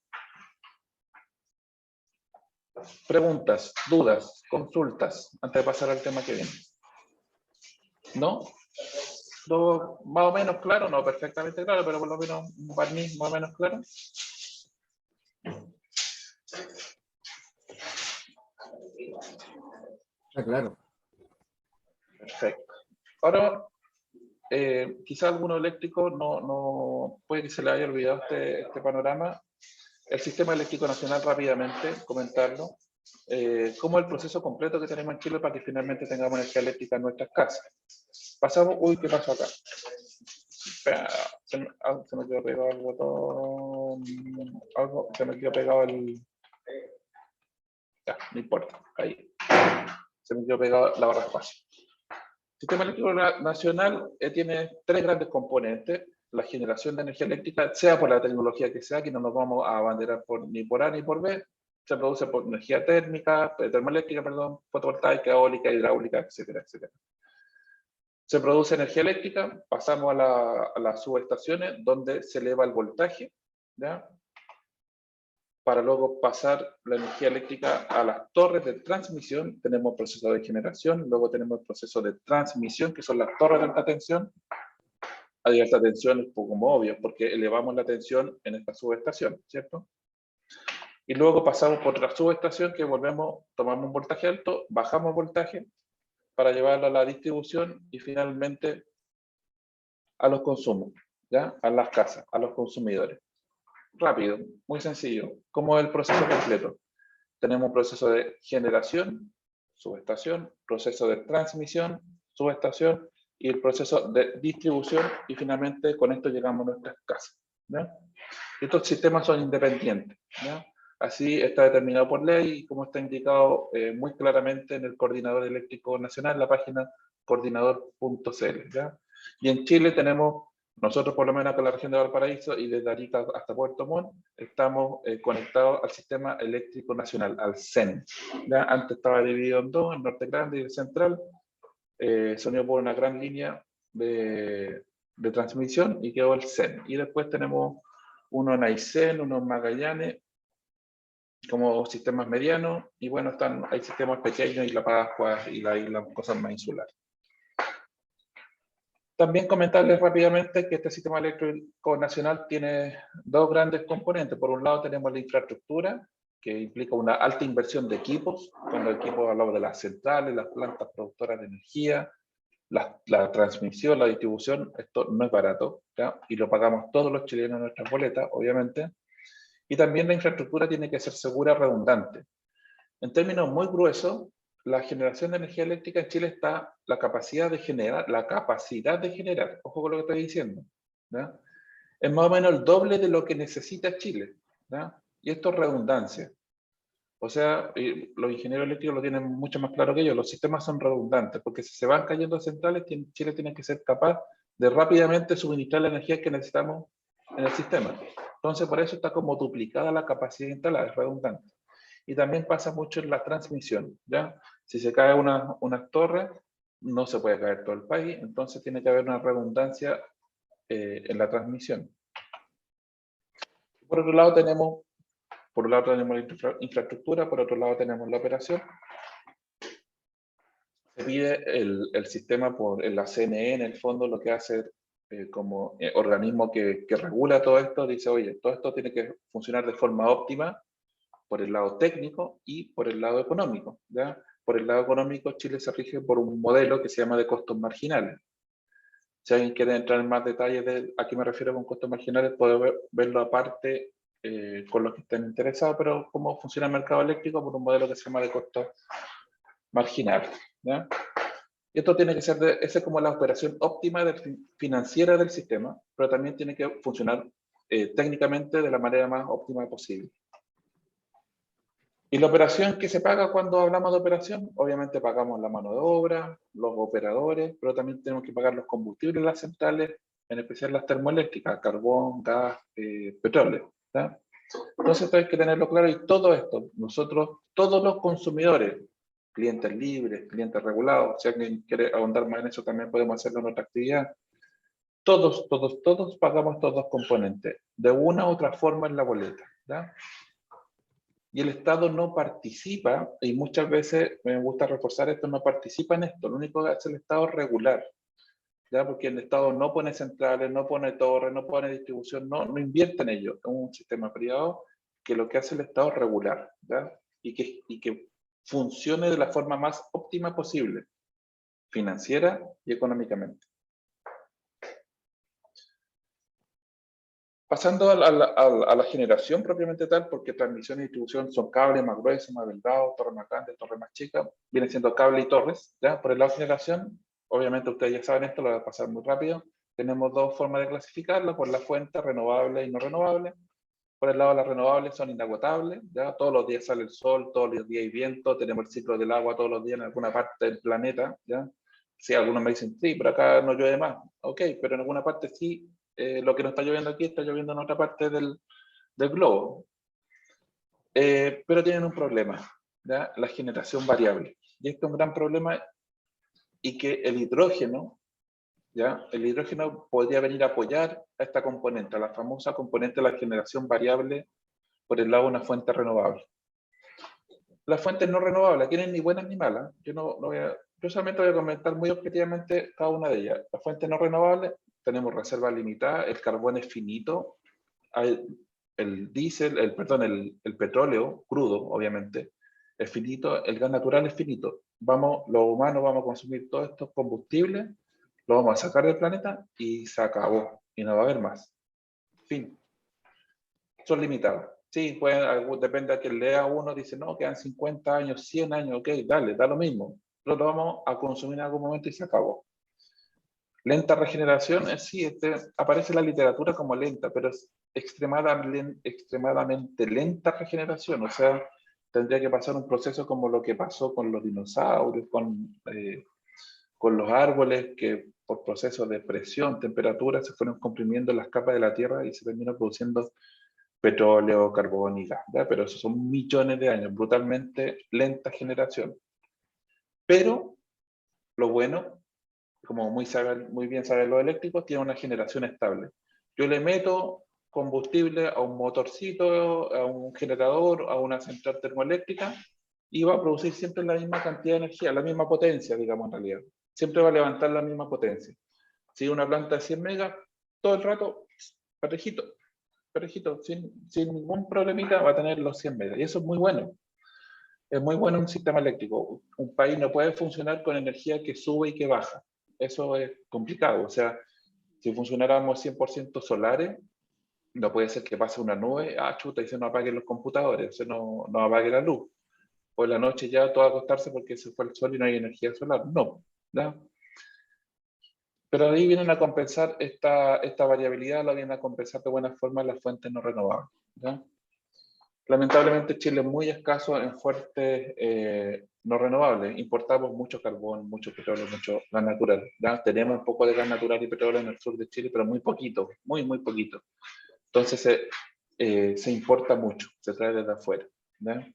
Preguntas, dudas, consultas, antes de pasar al tema que viene. ¿No? ¿Todo más o menos claro? No perfectamente claro, pero por lo menos un barniz más o menos claro. Está claro. Perfecto. Ahora, quizá alguno eléctrico no puede que se le haya olvidado este panorama. El Sistema Eléctrico Nacional, rápidamente, comentarlo. Cómo el proceso completo que tenemos en Chile para que finalmente tengamos energía eléctrica en nuestras casas. Pasamos, uy, ¿qué pasó acá? Se me quedó pegado el botón, se me quedó pegado el... Ya, no importa, ahí. Se me quedó pegado la barra de espacio. El Sistema Eléctrico Nacional tiene 3 grandes componentes. La generación de energía eléctrica, sea por la tecnología que sea, que no nos vamos a abanderar ni por A ni por B, se produce por energía térmica, termoeléctrica, perdón, fotovoltaica, eólica, hidráulica, etcétera, etcétera. Se produce energía eléctrica, pasamos a las subestaciones, donde se eleva el voltaje, ¿ya? Para luego pasar la energía eléctrica a las torres de transmisión. Tenemos proceso de generación, luego tenemos el proceso de transmisión, que son las torres de alta tensión. A alta tensión es un poco como obvio, porque elevamos la tensión en esta subestación, ¿cierto? Y luego pasamos por la subestación, que tomamos un voltaje alto, bajamos voltaje para llevarlo a la distribución y finalmente a los consumos, ¿ya? A las casas, a los consumidores. Rápido, muy sencillo. ¿Cómo es el proceso completo? Tenemos un proceso de generación, subestación, proceso de transmisión, subestación, y el proceso de distribución, y finalmente con esto llegamos a nuestras casas, ¿ya? Estos sistemas son independientes, ¿ya? Así está determinado por ley y como está indicado muy claramente en el Coordinador Eléctrico Nacional, la página coordinador.cl, ¿ya? Y en Chile tenemos, nosotros por lo menos con la región de Valparaíso y desde Arica hasta Puerto Montt, estamos conectados al Sistema Eléctrico Nacional, al CEN, ¿ya? Antes estaba dividido en dos, el norte grande y el central, se unió por una gran línea de transmisión y quedó el CEN. Y después tenemos uno en Aysén, uno en Magallanes, como sistemas medianos, y bueno, hay sistemas pequeños y La Pascua y la isla, cosas más insulares. También comentarles rápidamente que este sistema eléctrico nacional tiene 2 grandes componentes. Por un lado tenemos la infraestructura, que implica una alta inversión de equipos. Con los equipos hablamos de las centrales, las plantas productoras de energía, la transmisión, la distribución. Esto no es barato, ¿ya? Y lo pagamos todos los chilenos en nuestras boletas, obviamente. Y también la infraestructura tiene que ser segura, redundante. En términos muy gruesos, la generación de energía eléctrica en Chile está la capacidad de generar, ojo con lo que estoy diciendo, ¿ya? Es más o menos el doble de lo que necesita Chile, ¿ya? Y esto es redundancia. O sea, los ingenieros eléctricos lo tienen mucho más claro que yo, los sistemas son redundantes, porque si se van cayendo centrales, Chile tiene que ser capaz de rápidamente suministrar la energía que necesitamos en el sistema. Entonces, por eso está como duplicada la capacidad instalada, es redundante. Y también pasa mucho en la transmisión, ¿ya? Si se cae una torre, no se puede caer todo el país, entonces tiene que haber una redundancia en la transmisión. Por otro lado tenemos la infraestructura, por otro lado tenemos la operación. Se pide el sistema en la CNE, en el fondo lo que hace como organismo que regula todo esto, dice, oye, todo esto tiene que funcionar de forma óptima por el lado técnico y por el lado económico, ¿ya? Por el lado económico, Chile se rige por un modelo que se llama de costos marginales. Si alguien quiere entrar en más detalles de a qué me refiero con costos marginales, puede verlo aparte con los que estén interesados, pero cómo funciona el mercado eléctrico por un modelo que se llama de costos marginales, ¿ya? Y esto tiene que ser, esa es como la operación óptima financiera del sistema, pero también tiene que funcionar técnicamente de la manera más óptima posible. ¿Y la operación que se paga cuando hablamos de operación? Obviamente pagamos la mano de obra, los operadores, pero también tenemos que pagar los combustibles de las centrales, en especial las termoeléctricas, carbón, gas, petróleo, ¿ya? Entonces esto hay que tenerlo claro, y todo esto, nosotros, todos los consumidores, clientes libres, clientes regulados, si alguien quiere ahondar más en eso también podemos hacerlo en otra actividad, todos pagamos estos dos componentes, de una u otra forma en la boleta, ¿ya? Y el Estado no participa, y muchas veces me gusta reforzar esto, no participa en esto, lo único que hace el Estado es regular, ¿ya? Porque el Estado no pone centrales, no pone torres, no pone distribución, no invierte en ello, es un sistema privado que lo que hace el Estado es regular, ¿ya? Y que funcione de la forma más óptima posible, financiera y económicamente. Pasando a la generación propiamente tal, porque transmisión y distribución son cables más gruesos, más delgados, torres más grandes, torres más chicas, viene siendo cable y torres, ¿ya? Por el lado de generación, obviamente ustedes ya saben esto, lo voy a pasar muy rápido, tenemos dos formas de clasificarlo, por la fuente renovable y no renovable. Por el lado de las renovables son inagotables, ¿ya? Todos los días sale el sol, todos los días hay viento, tenemos el ciclo del agua todos los días en alguna parte del planeta, ¿ya? Sí, algunos me dicen, sí, pero acá no llueve más, ok, pero en alguna parte sí. Lo que no está lloviendo aquí está lloviendo en otra parte del globo. Pero tienen un problema, ¿ya? La generación variable. Y esto es un gran problema, y que el hidrógeno, ¿ya? El hidrógeno podría venir a apoyar a esta componente, a la famosa componente de la generación variable por el lado de una fuente renovable. Las fuentes no renovables, aquí no hay ni buenas ni malas. Yo solamente voy a comentar muy objetivamente cada una de ellas. Las fuentes no renovables, tenemos reserva limitada, el carbón es finito, el diésel, el petróleo crudo, obviamente, es finito, el gas natural es finito. Los humanos vamos a consumir todos estos combustibles, lo vamos a sacar del planeta y se acabó, y no va a haber más. Fin. Son limitados. Sí, depende a quien lea uno, dice, no, quedan 50 años, 100 años, ok, dale, da lo mismo. Pero lo vamos a consumir en algún momento y se acabó. Lenta regeneración, sí, aparece en la literatura como lenta, pero es extremadamente lenta regeneración. O sea, tendría que pasar un proceso como lo que pasó con los dinosaurios, con los árboles, que por procesos de presión, temperatura, se fueron comprimiendo las capas de la Tierra y se terminó produciendo petróleo, carbón y gas, ¿ya? Pero eso son millones de años, brutalmente lenta generación. Pero lo bueno, como muy bien saben los eléctricos, tiene una generación estable. Yo le meto combustible a un motorcito, a un generador, a una central termoeléctrica, y va a producir siempre la misma cantidad de energía, la misma potencia, digamos en realidad. Siempre va a levantar la misma potencia. Si una planta de 100 megas, todo el rato, parejito, sin ningún problemita va a tener los 100 megas. Y eso es muy bueno. Es muy bueno un sistema eléctrico. Un país no puede funcionar con energía que sube y que baja. Eso es complicado. O sea, si funcionáramos 100% solares, no puede ser que pase una nube, chuta, y se nos apaguen los computadores, se nos apague la luz. O en la noche ya todo a acostarse porque se fue el sol y no hay energía solar. No, ¿ya? Pero ahí vienen a compensar esta variabilidad, la vienen a compensar de buena forma las fuentes no renovables, ¿ya? Lamentablemente Chile es muy escaso en fuentes no renovables. Importamos mucho carbón, mucho petróleo, mucho gas natural, ¿ya? Tenemos un poco de gas natural y petróleo en el sur de Chile, pero muy poquito, muy poquito. Entonces se importa mucho, se trae desde afuera, ¿ya?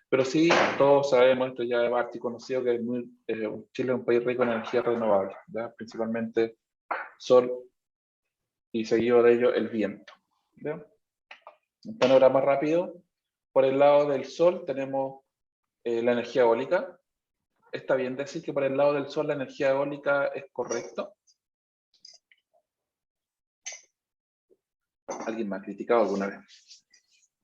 Pero sí, todos sabemos, esto ya es bastante conocido, que Chile es un país rico en energía renovable, ¿ya? Principalmente sol y seguido de ello el viento, ¿ya? Un panorama rápido. Por el lado del sol tenemos la energía eólica. ¿Está bien decir que por el lado del sol la energía eólica es correcto? ¿Alguien me ha criticado alguna vez?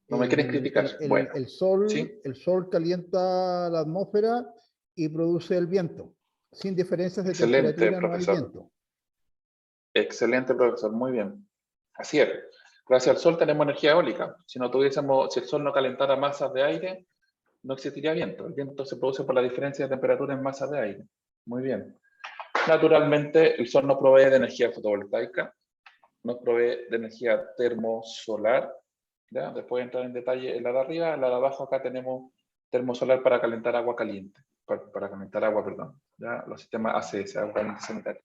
¿No me quieren criticar? Bueno, el sol, ¿sí? el sol calienta la atmósfera y produce el viento. Sin diferencias de Excelente, temperatura no hay profesor. viento. Excelente, profesor, muy bien. Así es. Gracias al sol tenemos energía eólica. Si el sol no calentara masas de aire, no existiría viento. El viento se produce por la diferencia de temperatura en masas de aire. Muy bien. Naturalmente, el sol nos provee de energía fotovoltaica, nos provee de energía termosolar. ¿Ya? Después de entrar en detalle en la de arriba, en la de abajo acá tenemos termosolar para calentar agua caliente. Para calentar agua, perdón. ¿Ya? Los sistemas ACS, agua caliente sanitaria.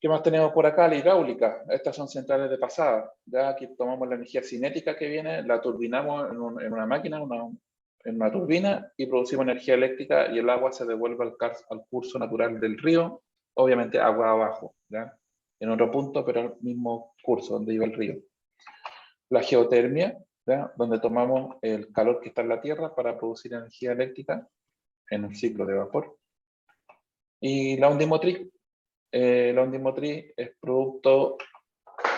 ¿Qué más tenemos por acá? La hidráulica. Estas son centrales de pasada. Ya aquí tomamos la energía cinética que viene, la turbinamos en una máquina, en una turbina, y producimos energía eléctrica y el agua se devuelve al curso natural del río, obviamente agua abajo, ¿ya? En otro punto, pero al mismo curso donde iba el río. La geotermia, ¿ya? Donde tomamos el calor que está en la tierra para producir energía eléctrica en un ciclo de vapor. Y la ondimotriz. La ondimotriz es producto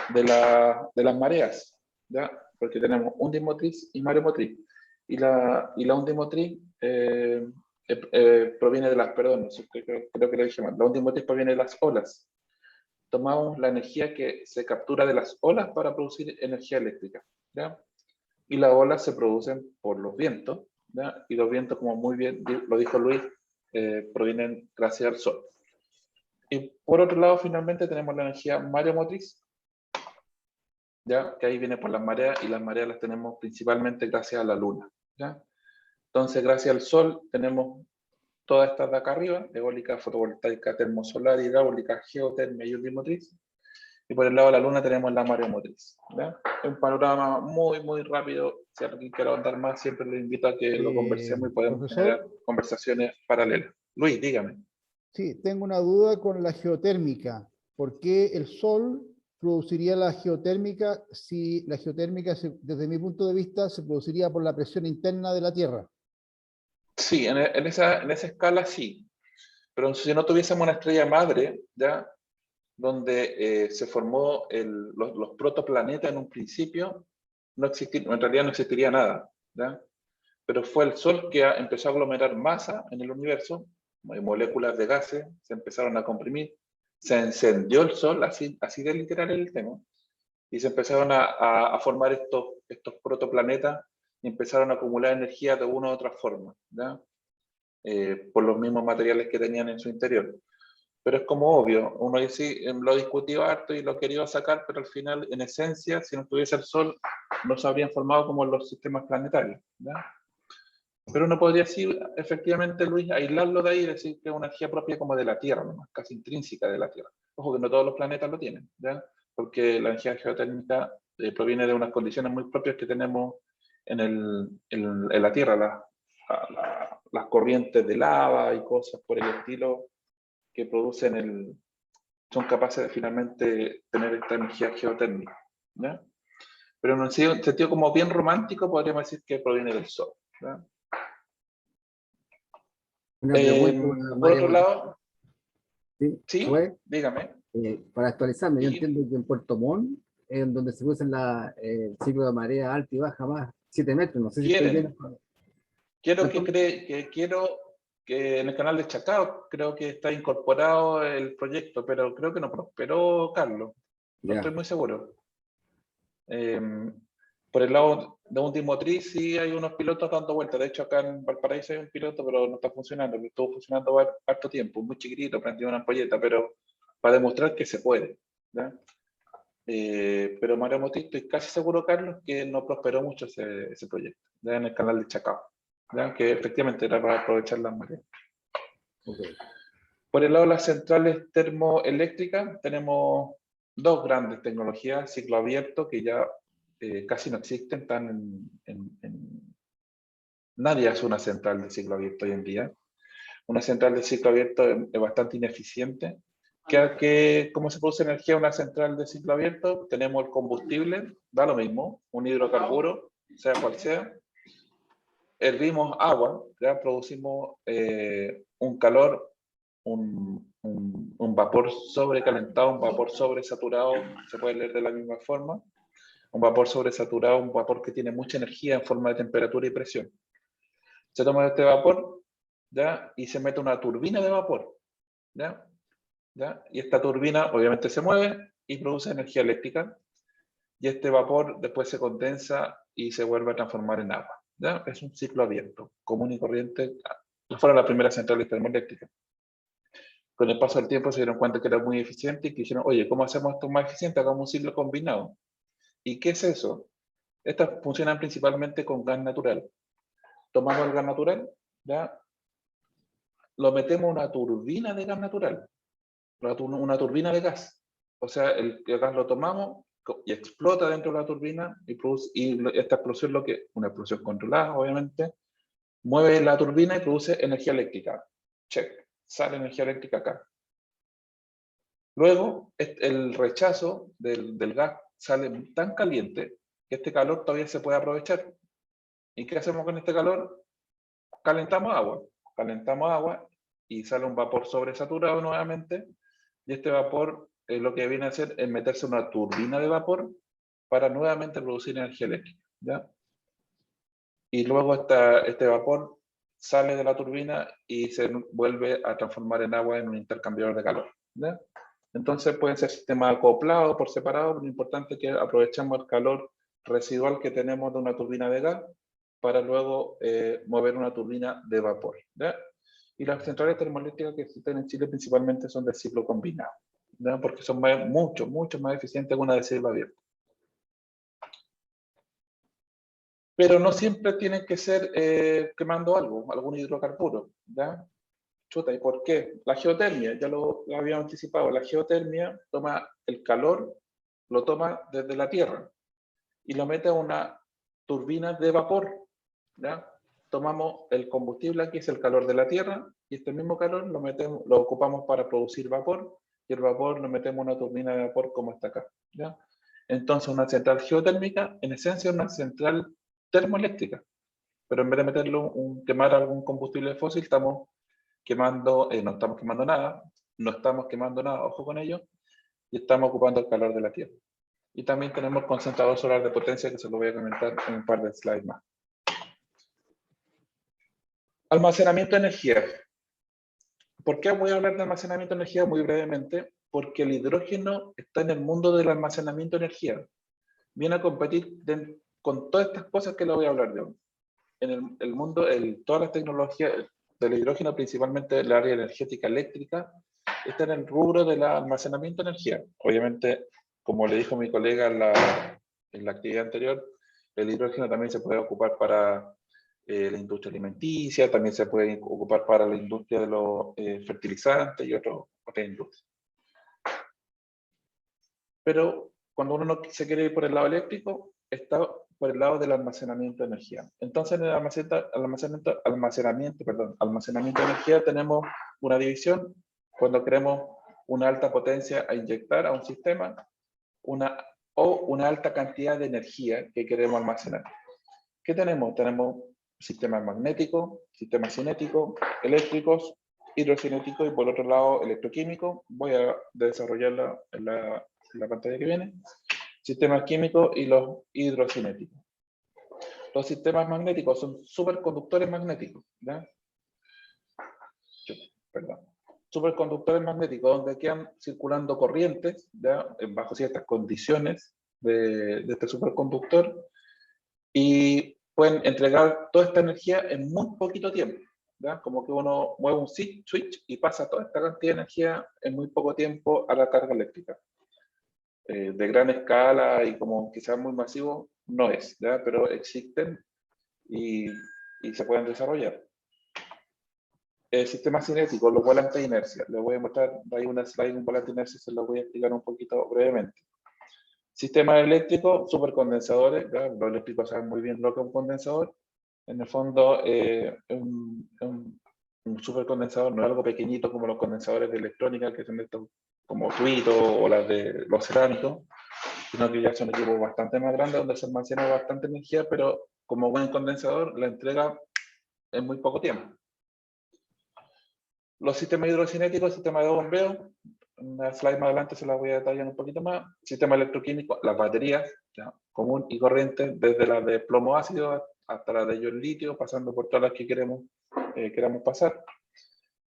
de las mareas, ¿ya? Porque tenemos ondimotriz y mareomotriz. Y la ondimotriz proviene de las, perdón, creo que lo dije mal, la ondimotriz proviene de las olas. Tomamos la energía que se captura de las olas para producir energía eléctrica, ¿ya? Y las olas se producen por los vientos, ¿ya? Y los vientos, como muy bien lo dijo Luis, provienen gracias al sol. Y por otro lado, finalmente tenemos la energía mareomotriz, ¿ya? Que ahí viene por las mareas, y las mareas las tenemos principalmente gracias a la luna, ¿ya? Entonces, gracias al sol tenemos todas estas de acá arriba: eólica, fotovoltaica, termosolar, hidráulica, geotermia y ondimotriz. Y por el lado de la luna tenemos la mareomotriz, ¿ya? Un panorama muy, muy rápido. Si alguien quiere ahondar más, siempre le invito a que lo conversemos y podemos generar conversaciones paralelas. Luis, dígame. Sí, tengo una duda con la geotérmica. ¿Por qué el sol produciría la geotérmica si la geotérmica, desde mi punto de vista, se produciría por la presión interna de la Tierra? Sí, en esa escala sí. Pero si no tuviésemos una estrella madre, ¿ya? Donde se formó los protoplanetas en un principio, en realidad no existiría nada, ¿ya? Pero fue el Sol que empezó a aglomerar masa en el universo, moléculas de gases se empezaron a comprimir, se encendió el Sol, así de literal el tema, y se empezaron a formar estos protoplanetas y empezaron a acumular energía de una u otra forma, ¿ya? Por los mismos materiales que tenían en su interior. Pero es como obvio, uno dice, lo discutió harto y lo quería sacar, pero al final, en esencia, si no estuviese el Sol, no se habrían formado como los sistemas planetarios, ¿ya? Pero uno podría decir, efectivamente, Luis, aislarlo de ahí y decir que es una energía propia como de la Tierra, ¿no? Casi intrínseca de la Tierra. Ojo que no todos los planetas lo tienen, ¿ya? Porque la energía geotérmica proviene de unas condiciones muy propias que tenemos en la Tierra, las corrientes de lava y cosas por el estilo que son capaces de finalmente tener esta energía geotérmica, ¿ya? Pero en un sentido como bien romántico podríamos decir que proviene del Sol, ¿ya? Una pregunta, por otro lado, ¿sí? Dígame. Para actualizarme, yo entiendo que en Puerto Montt, en donde se usa el ciclo de marea alta y baja, más 7 metros, no sé si estoy bien. Quiero que en el canal de Chacao creo que está incorporado el proyecto, pero creo que no prosperó, Carlos. No estoy muy seguro. Por el lado de ondimotriz sí hay unos pilotos dando vueltas. De hecho, acá en Valparaíso hay un piloto, pero no está funcionando. Estuvo funcionando harto tiempo, muy chiquitito, prendió una ampolleta, pero para demostrar que se puede, ¿ya? Pero mareomotriz, estoy casi seguro, Carlos, que no prosperó mucho ese proyecto, ¿ya? En el canal de Chacao, ¿ya? Que efectivamente era para aprovechar las mareas. Okay. Por el lado de las centrales termoeléctricas tenemos dos grandes tecnologías: ciclo abierto, que ya casi no existen, nadie hace una central de ciclo abierto hoy en día. Una central de ciclo abierto es bastante ineficiente. ¿Cómo se produce energía en una central de ciclo abierto? Tenemos el combustible, da lo mismo, un hidrocarburo, sea cual sea. Hervimos agua, ya producimos un calor, un un vapor sobrecalentado, un vapor sobresaturado, se puede leer de la misma forma. Un vapor sobresaturado, un vapor que tiene mucha energía en forma de temperatura y presión. Se toma este vapor, ¿ya? Y se mete una turbina de vapor, ¿ya? ¿Ya? Y esta turbina obviamente se mueve y produce energía eléctrica. Y este vapor después se condensa y se vuelve a transformar en agua, ¿ya? Es un ciclo abierto, común y corriente. Fueron las primeras centrales termoeléctricas. Con el paso del tiempo se dieron cuenta que era muy eficiente y que dijeron, oye, ¿cómo hacemos esto más eficiente? Hagamos un ciclo combinado. ¿Y qué es eso? Estas funcionan principalmente con gas natural. Tomamos el gas natural, ¿ya? Lo metemos en una turbina de gas natural, una turbina de gas. O sea, el gas lo tomamos y explota dentro de la turbina y esta explosión, una explosión controlada, obviamente, mueve la turbina y produce energía eléctrica. Check, sale energía eléctrica acá. Luego, el rechazo del gas sale tan caliente que este calor todavía se puede aprovechar. ¿Y qué hacemos con este calor? Calentamos agua y sale un vapor sobresaturado nuevamente, y este vapor lo que viene a hacer es meterse en una turbina de vapor para nuevamente producir energía eléctrica, ¿ya? Y luego este vapor sale de la turbina y se vuelve a transformar en agua en un intercambiador de calor, ¿ya? Entonces pueden ser sistemas acoplados por separado, lo importante es que aprovechemos el calor residual que tenemos de una turbina de gas para luego mover una turbina de vapor, ¿ya? Y las centrales termoeléctricas que existen en Chile principalmente son de ciclo combinado, ¿ya? Porque son mucho más eficientes que una de ciclo abierto. Pero no siempre tienen que ser quemando algún hidrocarburo, ¿ya? Chuta, ¿y por qué? La geotermia, ya lo había anticipado, la geotermia toma el calor, lo toma desde la tierra y lo mete a una turbina de vapor, ¿ya? Tomamos el combustible, aquí es el calor de la tierra, y este mismo calor lo ocupamos para producir vapor, y el vapor lo metemos en una turbina de vapor como está acá, ¿ya? Entonces una central geotérmica, en esencia, es una central termoeléctrica, pero en vez de quemar algún combustible fósil, estamos quemando, no estamos quemando nada, ojo con ello, y estamos ocupando el calor de la tierra. Y también tenemos concentrador solar de potencia, que se lo voy a comentar en un par de slides más. Almacenamiento de energía. ¿Por qué voy a hablar de almacenamiento de energía? Muy brevemente, porque el hidrógeno está en el mundo del almacenamiento de energía. Viene a competir con todas estas cosas que le voy a hablar de hoy. En el mundo, todas las tecnologías del hidrógeno, principalmente el área energética eléctrica, está en el rubro del almacenamiento de energía. Obviamente, como le dijo mi colega en la actividad anterior, el hidrógeno también se puede ocupar para la industria alimenticia, también se puede ocupar para la industria de los fertilizantes y otras industrias. Pero cuando uno no se quiere ir por el lado eléctrico, está por el lado del almacenamiento de energía. Entonces, en el almacenamiento de energía tenemos una división cuando queremos una alta potencia a inyectar a un sistema o una alta cantidad de energía que queremos almacenar. ¿Qué tenemos? Tenemos sistemas magnéticos, sistemas cinéticos, eléctricos, hidrocinéticos y por otro lado electroquímicos. Voy a desarrollarla en la pantalla que viene. Sistemas químicos y los hidrocinéticos. Los sistemas magnéticos son superconductores magnéticos, ¿ya? Superconductores magnéticos donde quedan circulando corrientes, ¿ya? Bajo ciertas condiciones de este superconductor y pueden entregar toda esta energía en muy poquito tiempo, ¿ya? Como que uno mueve un switch y pasa toda esta cantidad de energía en muy poco tiempo a la carga eléctrica. De gran escala y como quizás muy masivo, no es, ¿ya? Pero existen y se pueden desarrollar. El sistema cinético, los volantes de inercia. Les voy a mostrar, hay una slide, un volante de inercia, se lo voy a explicar un poquito brevemente. Sistema eléctrico, supercondensadores, ¿ya? Los eléctricos saben muy bien lo que es un condensador. En el fondo, un supercondensador no es algo pequeñito como los condensadores de electrónica, que son estos como tuitos o las de los cerámicos, sino que ya son equipos bastante más grandes donde se almacena bastante energía, pero como buen condensador la entrega en muy poco tiempo. Los sistemas hidrocinéticos, sistema de bombeo, una slide más adelante se la voy a detallar un poquito más. Sistema electroquímico, las baterías, ¿ya? Común y corriente, desde las de plomo ácido hasta las de ion litio, pasando por todas las que queramos pasar.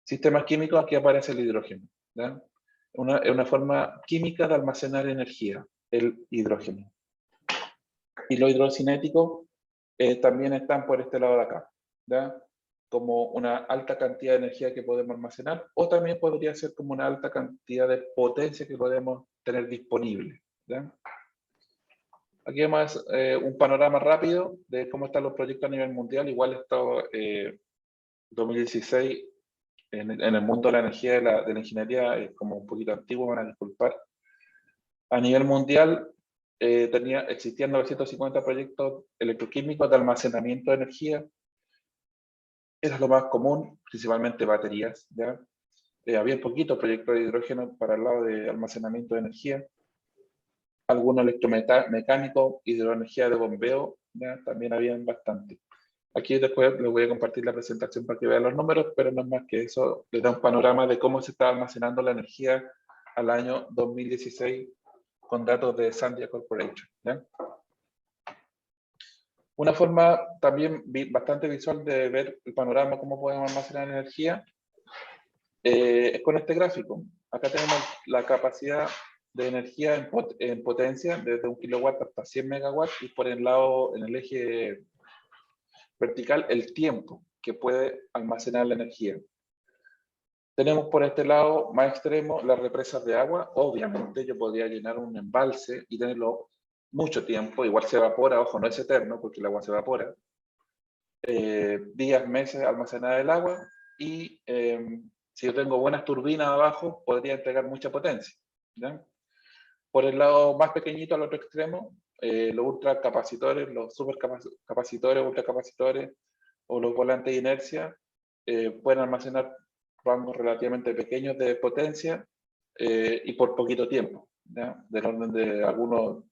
Sistemas químicos, aquí aparece el hidrógeno, ¿ya? Es una forma química de almacenar energía, el hidrógeno. Y los hidrocinéticos también están por este lado de acá, ¿ya? Como una alta cantidad de energía que podemos almacenar, o también podría ser como una alta cantidad de potencia que podemos tener disponible, ¿ya? Aquí vemos un panorama rápido de cómo están los proyectos a nivel mundial. Igual esto 2016 en el mundo de la energía, de la ingeniería, es como un poquito antiguo, van a disculpar. A nivel mundial existían 950 proyectos electroquímicos de almacenamiento de energía. Eso es lo más común, principalmente baterías, ¿ya? Había poquitos proyectos de hidrógeno para el lado de almacenamiento de energía. Algunos electromecánicos, hidroenergía de bombeo, ¿ya? También habían bastante. Aquí después les voy a compartir la presentación para que vean los números, pero no es más que eso, les da un panorama de cómo se está almacenando la energía al año 2016 con datos de Sandia Corporation, ¿ya? Una forma también bastante visual de ver el panorama, cómo podemos almacenar energía, es con este gráfico. Acá tenemos la capacidad de energía en potencia, desde 1 kilowatt hasta 100 megawatts, y por el lado, en el eje vertical, el tiempo que puede almacenar la energía. Tenemos por este lado más extremo las represas de agua. Obviamente yo podría llenar un embalse y tenerlo mucho tiempo, igual se evapora, ojo, no es eterno porque el agua se evapora. Días, meses almacenada el agua, y si yo tengo buenas turbinas abajo, podría entregar mucha potencia, ¿ya? Por el lado más pequeñito, al otro extremo, los ultracapacitores, los supercapacitores, ultracapacitores o los volantes de inercia pueden almacenar rangos relativamente pequeños de potencia y por poquito tiempo, ¿ya? Del orden de algunos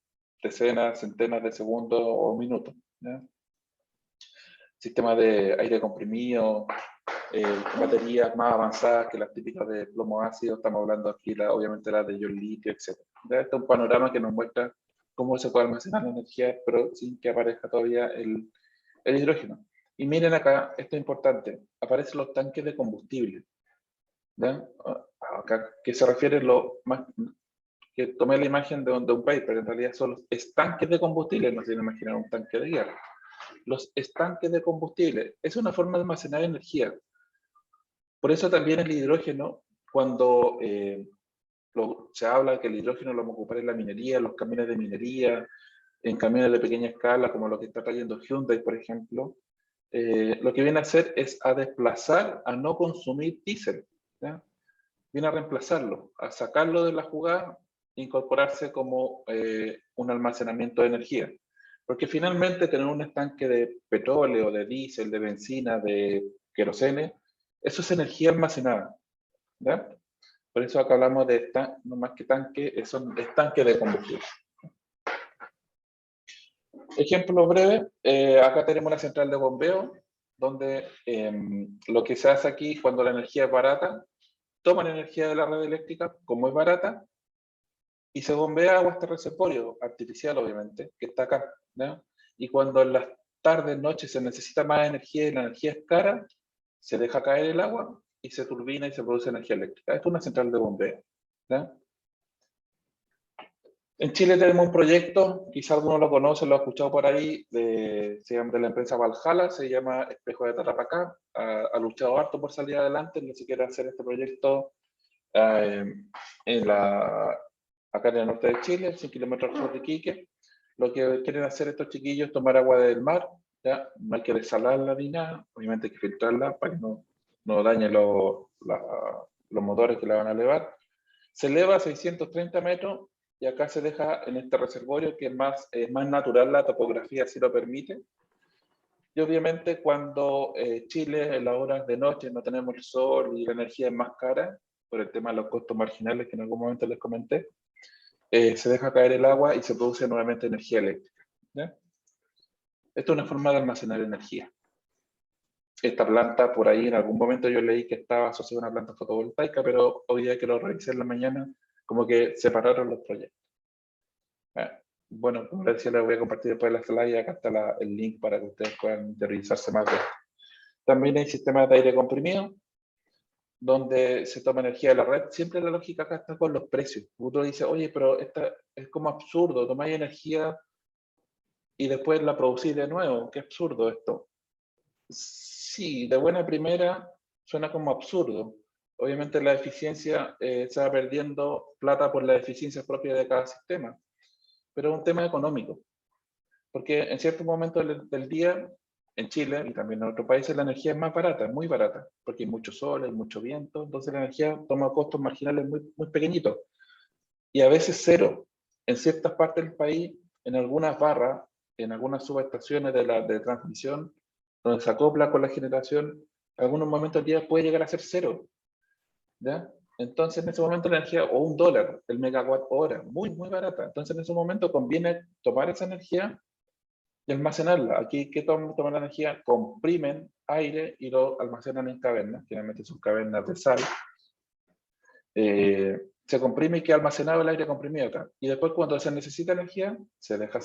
decenas, centenas de segundos o minutos, ¿ya? Sistemas de aire comprimido, baterías más avanzadas que las típicas de plomo ácido, estamos hablando aquí obviamente las de ion litio, etc. Este es un panorama que nos muestra cómo se puede almacenar la energía, pero sin que aparezca todavía el hidrógeno. Y miren acá, esto es importante, aparecen los tanques de combustible, ¿ya? Acá, que se refiere que tomé la imagen de un paper, en realidad son los estanques de combustible, no se imaginan un tanque de guerra. Los estanques de combustible es una forma de almacenar energía. Por eso también el hidrógeno, cuando se habla de que el hidrógeno lo vamos a ocupar en la minería, en los camiones de minería, en camiones de pequeña escala, como lo que está trayendo Hyundai, por ejemplo, lo que viene a hacer es a desplazar, a no consumir diésel, ¿ya? Viene a reemplazarlo, a sacarlo de la jugada, incorporarse como un almacenamiento de energía. Porque finalmente tener un estanque de petróleo, de diésel, de benzina, de querosene, eso es energía almacenada, ¿ya? Por eso acá hablamos de no más que tanque, son estanques de combustible. Ejemplo breve, acá tenemos una central de bombeo, donde lo que se hace aquí cuando la energía es barata, toman energía de la red eléctrica, como es barata, y se bombea agua a este reservorio, artificial obviamente, que está acá, ¿no? Y cuando en las tardes, noches se necesita más energía y la energía es cara, se deja caer el agua y se turbina y se produce energía eléctrica. Esto es una central de bombeo, ¿no? En Chile tenemos un proyecto, quizá algunos lo conocen, lo han escuchado por ahí, se llama de la empresa Valhalla, se llama Espejo de Tarapacá. Ha luchado harto por salir adelante, no se quiere hacer este proyecto acá en el norte de Chile, 100 kilómetros al sur de Iquique. Lo que quieren hacer estos chiquillos es tomar agua del mar, ¿ya? No hay que desalarla ni nada, obviamente hay que filtrarla para que no dañe los motores que la van a elevar. Se eleva a 630 metros y acá se deja en este reservorio que es más natural, la topografía así lo permite. Y obviamente cuando Chile en las horas de noche no tenemos el sol y la energía es más cara, por el tema de los costos marginales que en algún momento les comenté, se deja caer el agua y se produce nuevamente energía eléctrica, ¿ya? Esto es una forma de almacenar energía. Esta planta, por ahí en algún momento yo leí que estaba asociada a una planta fotovoltaica, pero hoy día que lo revisé en la mañana, como que separaron los proyectos. Bueno, como les decía, les voy a compartir después la slide, acá está el link para que ustedes puedan interiorizarse más de esto. También hay sistemas de aire comprimido, donde se toma energía de la red. Siempre la lógica acá está con los precios. Uno dice, oye, pero esta es como absurdo, tomáis energía y después la producís de nuevo. Qué absurdo esto. Sí, de buena primera suena como absurdo. Obviamente la eficiencia se va perdiendo plata por la eficiencia propia de cada sistema, pero es un tema económico, porque en ciertos momentos del día, en Chile y también en otros países, la energía es más barata, muy barata, porque hay mucho sol, hay mucho viento, entonces la energía toma costos marginales muy, muy pequeñitos, y a veces cero. En ciertas partes del país, en algunas barras, en algunas subestaciones de transmisión, donde se acopla con la generación, en algunos momentos del día puede llegar a ser cero, ¿ya? Entonces en ese momento la energía, o $1 el megawatt hora, muy, muy barata. Entonces en ese momento conviene tomar esa energía y almacenarla. Aquí, ¿qué toman la energía? Comprimen aire y lo almacenan en cavernas, generalmente son cavernas de sal. Se comprime y queda almacenado el aire comprimido acá. Y después cuando se necesita energía, se deja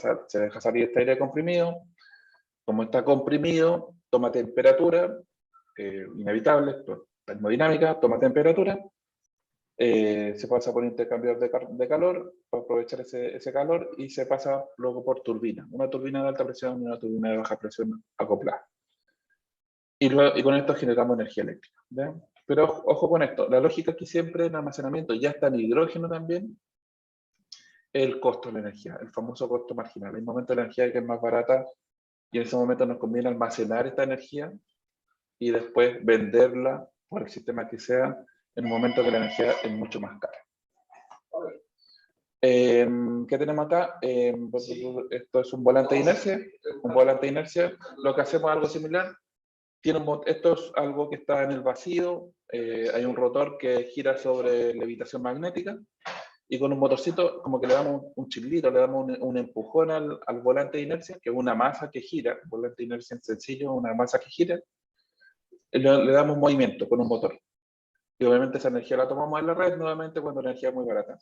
salir este aire comprimido. Como está comprimido, toma temperatura, inevitable, termodinámica, toma temperatura. Se pasa por intercambiador de calor para aprovechar ese calor y se pasa luego por turbina. Una turbina de alta presión y una turbina de baja presión acoplada. Y con esto generamos energía eléctrica, ¿ya? Pero ojo con esto, la lógica aquí siempre en almacenamiento, ya está en hidrógeno también, el costo de la energía, el famoso costo marginal. Hay momentos de la energía que es más barata y en ese momento nos conviene almacenar esta energía y después venderla por el sistema que sea en un momento que la energía es mucho más cara. ¿Qué tenemos acá? Esto es un volante de inercia. Un volante de inercia, lo que hacemos es algo similar. Esto es algo que está en el vacío, hay un rotor que gira sobre levitación magnética y con un motorcito como que le damos un chilito, le damos un empujón al volante de inercia, que es una masa que gira, volante de inercia en sencillo, una masa que gira, le damos movimiento con un motor. Y obviamente esa energía la tomamos en la red nuevamente cuando la energía es muy barata.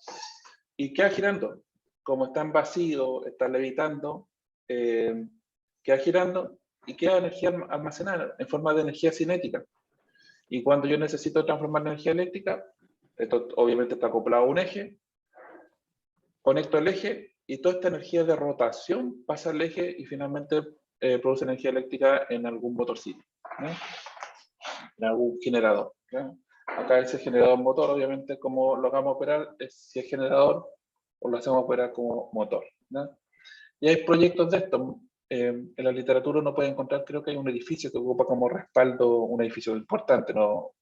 Y queda girando, como está en vacío, está levitando, queda girando, y queda energía almacenada en forma de energía cinética. Y cuando yo necesito transformar energía eléctrica, esto obviamente está acoplado a un eje, conecto el eje y toda esta energía de rotación pasa al eje y finalmente produce energía eléctrica en algún motorcito, ¿no? En algún generador, ¿no? Acá ese generador motor, obviamente, como lo vamos a operar, si es generador o lo hacemos operar como motor, ¿no? Y hay proyectos de esto. En la literatura uno puede encontrar, creo que hay un edificio que ocupa como respaldo, un edificio importante, no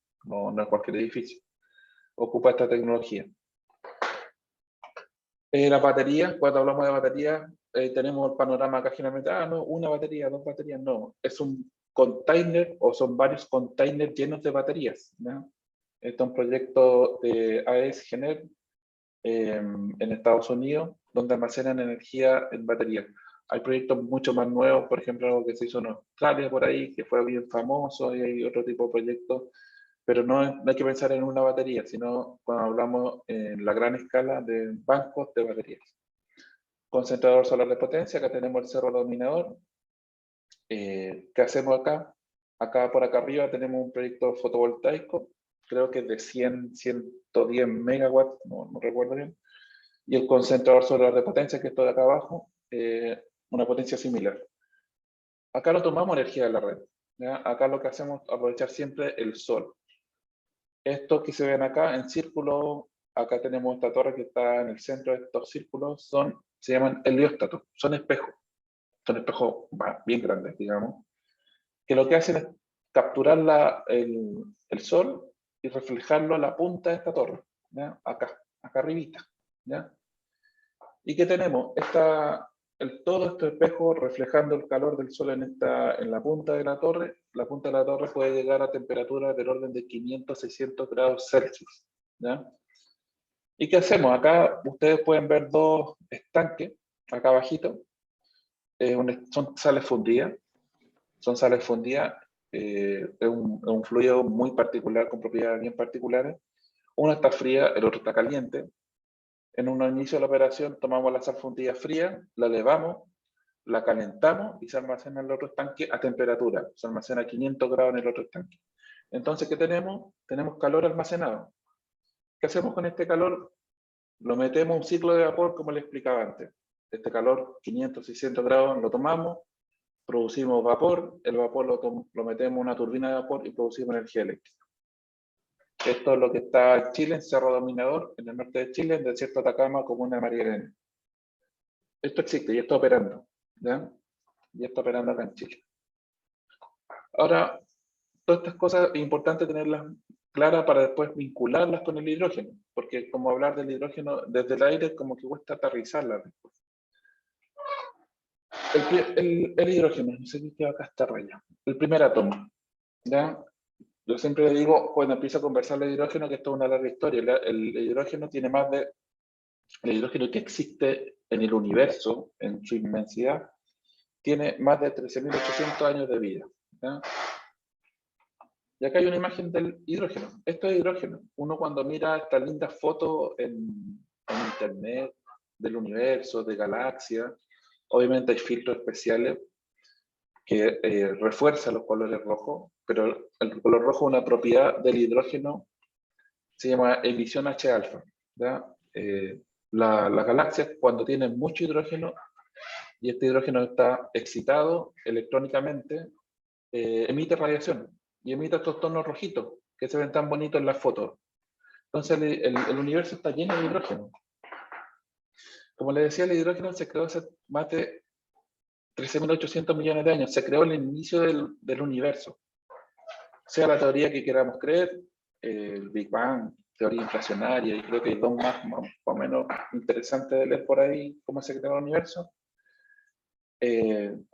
es cualquier edificio, ocupa esta tecnología. Las baterías, cuando hablamos de baterías, tenemos el panorama acá generalmente, no, una batería, dos baterías, no, es un container o son varios containers llenos de baterías, ¿no? Este es un proyecto de AES Gener en Estados Unidos, donde almacenan energía en baterías. Hay proyectos mucho más nuevos, por ejemplo, algo que se hizo en Australia por ahí, que fue bien famoso, y hay otro tipo de proyectos, pero no hay que pensar en una batería, sino cuando hablamos en la gran escala de bancos de baterías. Concentrador solar de potencia, acá tenemos el cerro dominador. ¿Qué hacemos acá? Por acá arriba tenemos un proyecto fotovoltaico, creo que es de 110 megawatts, no recuerdo bien. Y el concentrador solar de potencia, que es todo de acá abajo, una potencia similar. Acá no tomamos energía de la red, ¿ya? Acá lo que hacemos es aprovechar siempre el sol. Estos que se ven acá en círculo, acá tenemos esta torre que está en el centro de estos círculos, se llaman helióstatos, son espejos bien grandes, digamos, que lo que hacen es capturar el sol y reflejarlo a la punta de esta torre, ¿ya? Acá arribita, ¿ya? ¿Y qué tenemos? Todo este espejo reflejando el calor del sol en la punta de la torre. La punta de la torre puede llegar a temperaturas del orden de 500-600 grados Celsius, ¿ya? ¿Y qué hacemos? Acá ustedes pueden ver dos estanques, acá abajito. Son sales fundidas. es un fluido muy particular, con propiedades bien particulares. Uno está fría, el otro está caliente. En un inicio de la operación tomamos la sal fundida fría, la elevamos, la calentamos y se almacena en el otro estanque a temperatura. Se almacena a 500 grados en el otro estanque. Entonces, ¿qué tenemos? Tenemos calor almacenado. ¿Qué hacemos con este calor? Lo metemos a un ciclo de vapor, como le explicaba antes. Este calor, 500, 600 grados, lo tomamos, producimos vapor, el vapor lo metemos en una turbina de vapor y producimos energía eléctrica. Esto es lo que está en Chile, en Cerro Dominador, en el norte de Chile, en el desierto de Atacama, comuna de María Elena. Esto existe y está operando, ¿ya? Y está operando acá en Chile. Ahora, todas estas cosas es importante tenerlas claras para después vincularlas con el hidrógeno, porque como hablar del hidrógeno desde el aire como que cuesta aterrizarlas después. El hidrógeno, no sé qué queda acá esta raya. El primer átomo, ¿ya? Yo siempre le digo, cuando empiezo a conversar del hidrógeno, que esto es una larga historia. El hidrógeno tiene más de... El hidrógeno que existe en el universo, en su inmensidad, tiene más de 13.800 años de vida, ¿ya? Y acá hay una imagen del hidrógeno. Esto es hidrógeno. Uno cuando mira estas lindas fotos en internet, del universo, de galaxias, obviamente hay filtros especiales que refuerzan los colores rojos, pero el color rojo es una propiedad del hidrógeno, se llama emisión H-alfa. Las galaxias, cuando tienen mucho hidrógeno, y este hidrógeno está excitado electrónicamente, emite radiación, y emite estos tonos rojitos, que se ven tan bonitos en las fotos. Entonces el universo está lleno de hidrógeno. Como les decía, el hidrógeno se creó hace más de 13.800 millones de años, se creó en el inicio del universo. Sea la teoría que queramos creer, el Big Bang, teoría inflacionaria, y creo que hay dos más o menos interesantes de leer por ahí, cómo se creó el universo.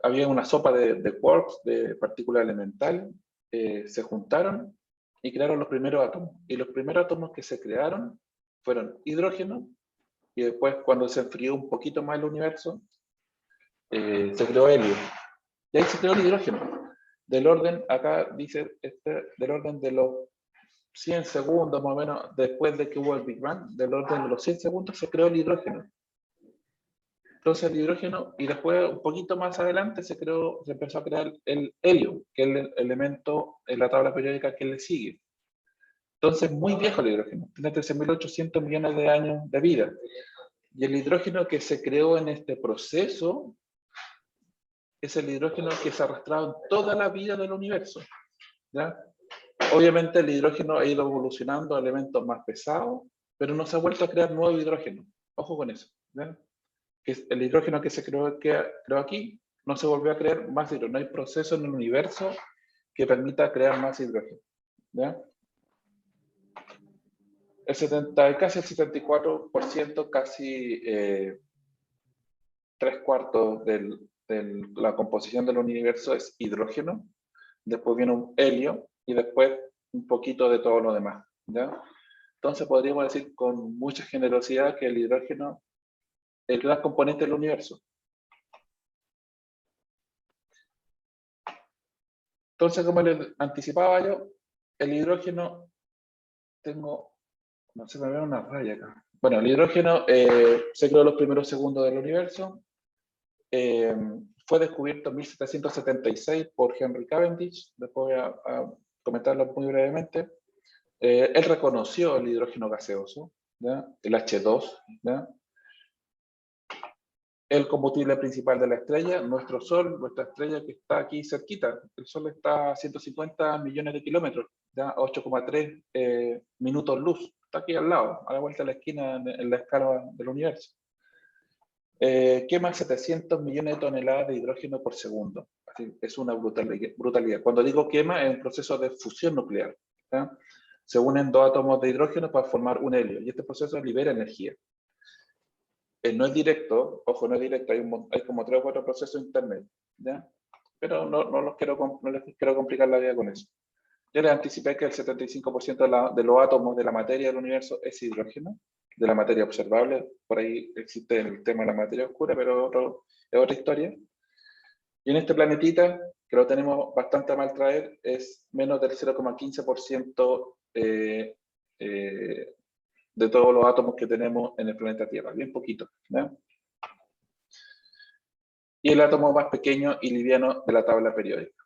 Había una sopa de quarks, de partículas elementales, se juntaron y crearon los primeros átomos. Y los primeros átomos que se crearon fueron hidrógeno, y después cuando se enfrió un poquito más el universo, se creó helio. Y ahí se creó el hidrógeno. Del orden, acá dice, del orden de los 100 segundos más o menos después de que hubo el Big Bang, del orden de los 100 segundos se creó el hidrógeno. Entonces el hidrógeno, y después un poquito más adelante se empezó a crear el helio, que es el elemento en la tabla periódica que le sigue. Entonces muy viejo el hidrógeno, tiene 13.800 millones de años de vida. Y el hidrógeno que se creó en este proceso es el hidrógeno que se ha arrastrado en toda la vida del universo, ¿ya? Obviamente el hidrógeno ha ido evolucionando a elementos más pesados, pero no se ha vuelto a crear nuevo hidrógeno. Ojo con eso, ¿ya? Que el hidrógeno que se creó aquí no se volvió a crear más hidrógeno. No hay proceso en el universo que permita crear más hidrógeno, ¿ya? Casi el 74%, casi 3/4 de la composición del universo es hidrógeno. Después viene un helio y después un poquito de todo lo demás, ¿ya? Entonces podríamos decir con mucha generosidad que el hidrógeno es el gran componente del universo. Entonces, como les anticipaba yo, el hidrógeno, no se me ve una raya acá. Bueno, el hidrógeno se creó en los primeros segundos del universo. Fue descubierto en 1776 por Henry Cavendish. Después voy a comentarlo muy brevemente. Él reconoció el hidrógeno gaseoso, ¿ya? El H2, ¿ya? El combustible principal de la estrella, nuestro Sol, nuestra estrella que está aquí cerquita. El Sol está a 150 millones de kilómetros, ¿ya? 8,3 minutos luz. Está aquí al lado, a la vuelta de la esquina en la escala del universo. Quema 700 millones de toneladas de hidrógeno por segundo. Así, es una brutalidad. Cuando digo quema, es un proceso de fusión nuclear, ¿ya? Se unen dos átomos de hidrógeno para formar un helio, y este proceso libera energía. No es directo, ojo, no es directo, hay como 3 o 4 procesos intermedios, ¿ya? Pero no les quiero complicar la vida con eso. Yo les anticipé que el 75% de los átomos de la materia del universo es hidrógeno, de la materia observable. Por ahí existe el tema de la materia oscura, pero es otra historia. Y en este planetita que lo tenemos bastante a mal traer, es menos del 0,15% de todos los átomos que tenemos en el planeta Tierra, bien poquito, ¿no? Y el átomo más pequeño y liviano de la tabla periódica.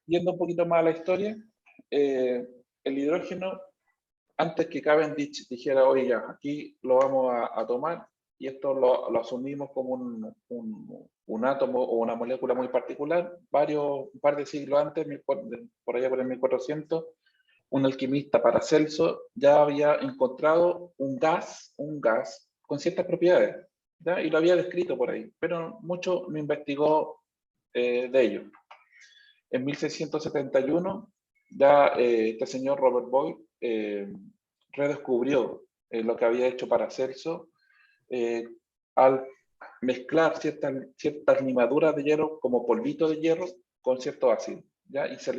Yendo un poquito más a la historia, el hidrógeno, antes que Cavendish dijera, oye, ya, aquí lo vamos a tomar, y esto lo asumimos como un átomo o una molécula muy particular, un par de siglos antes, por allá por el 1400, un alquimista, Paracelso, ya había encontrado un gas con ciertas propiedades, ¿ya? Y lo había descrito por ahí, pero mucho no investigó de ello. En 1671, ya este señor Robert Boyle redescubrió lo que había hecho Paracelso al mezclar ciertas limaduras de hierro como polvito de hierro con cierto ácido, ¿ya? Y se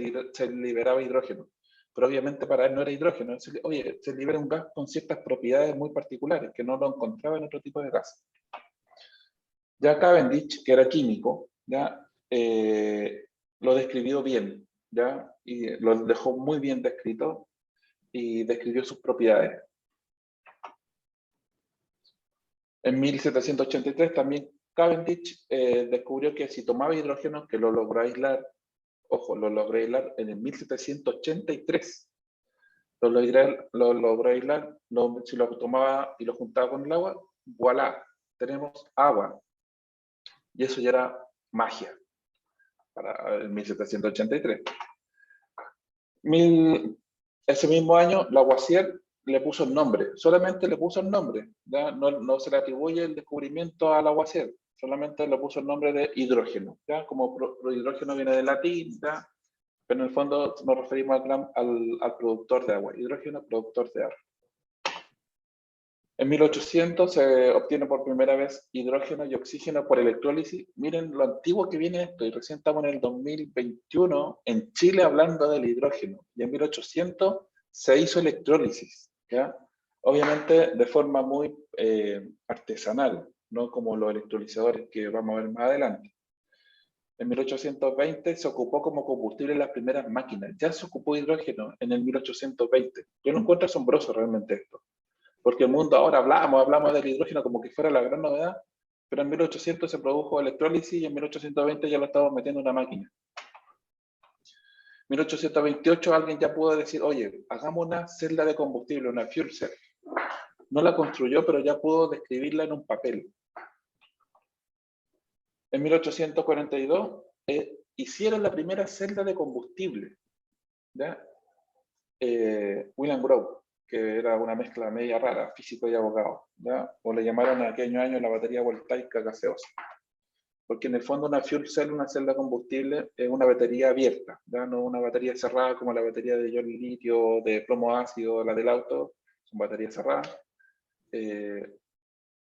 liberaba hidrógeno. Pero obviamente para él no era hidrógeno. Oye, se libera un gas con ciertas propiedades muy particulares que no lo encontraba en otro tipo de gas. Ya Cavendish, que era químico, ya lo describió bien, ¿ya? Y lo dejó muy bien descrito y describió sus propiedades. En 1783 también Cavendish descubrió que si tomaba hidrógeno, que lo logró aislar, ojo, lo logró aislar en el 1783. Lo logró aislar, si lo tomaba y lo juntaba con el agua, voilà, tenemos agua. Y eso ya era magia para el 1783. Ese mismo año, Lavoisier le puso el nombre, solamente le puso el nombre, ¿ya? No se le atribuye el descubrimiento a Lavoisier, solamente le puso el nombre de hidrógeno, ¿ya? Como hidrógeno viene del latín, ¿ya? Pero en el fondo nos referimos al productor de agua, hidrógeno productor de agua. En 1800 se obtiene por primera vez hidrógeno y oxígeno por electrólisis. Miren lo antiguo que viene esto, y recién estamos en el 2021 en Chile hablando del hidrógeno. Y en 1800 se hizo electrólisis, ¿ya? Obviamente de forma muy artesanal, no como los electrolizadores que vamos a ver más adelante. En 1820 se ocupó como combustible en las primeras máquinas. Ya se ocupó hidrógeno en el 1820. Yo no encuentro asombroso realmente esto. Porque el mundo ahora hablamos del hidrógeno como que fuera la gran novedad, pero en 1800 se produjo electrólisis y en 1820 ya lo estamos metiendo en una máquina. En 1828 alguien ya pudo decir, oye, hagamos una celda de combustible, una fuel cell. No la construyó, pero ya pudo describirla en un papel. En 1842 hicieron la primera celda de combustible, ¿ya? William Grove, que era una mezcla media rara, físico y abogado, ¿ya? O le llamaron en aquellos años la batería voltaica gaseosa. Porque en el fondo una fuel cell, una celda de combustible, es una batería abierta, ¿ya? No una batería cerrada como la batería de ion litio, de plomo ácido, la del auto, son baterías cerradas.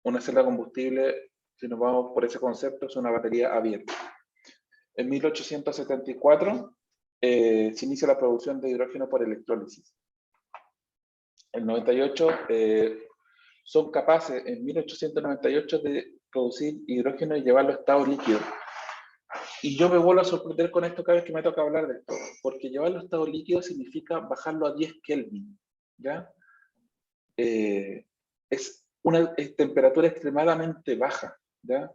Una celda de combustible, si nos vamos por ese concepto, es una batería abierta. En 1874 se inicia la producción de hidrógeno por electrólisis. En 98 son capaces, en 1898, de producir hidrógeno y llevarlo a estado líquido. Y yo me vuelvo a sorprender con esto cada vez que me toca hablar de esto, porque llevarlo a estado líquido significa bajarlo a 10 Kelvin, ¿ya? Es una temperatura extremadamente baja, ¿ya?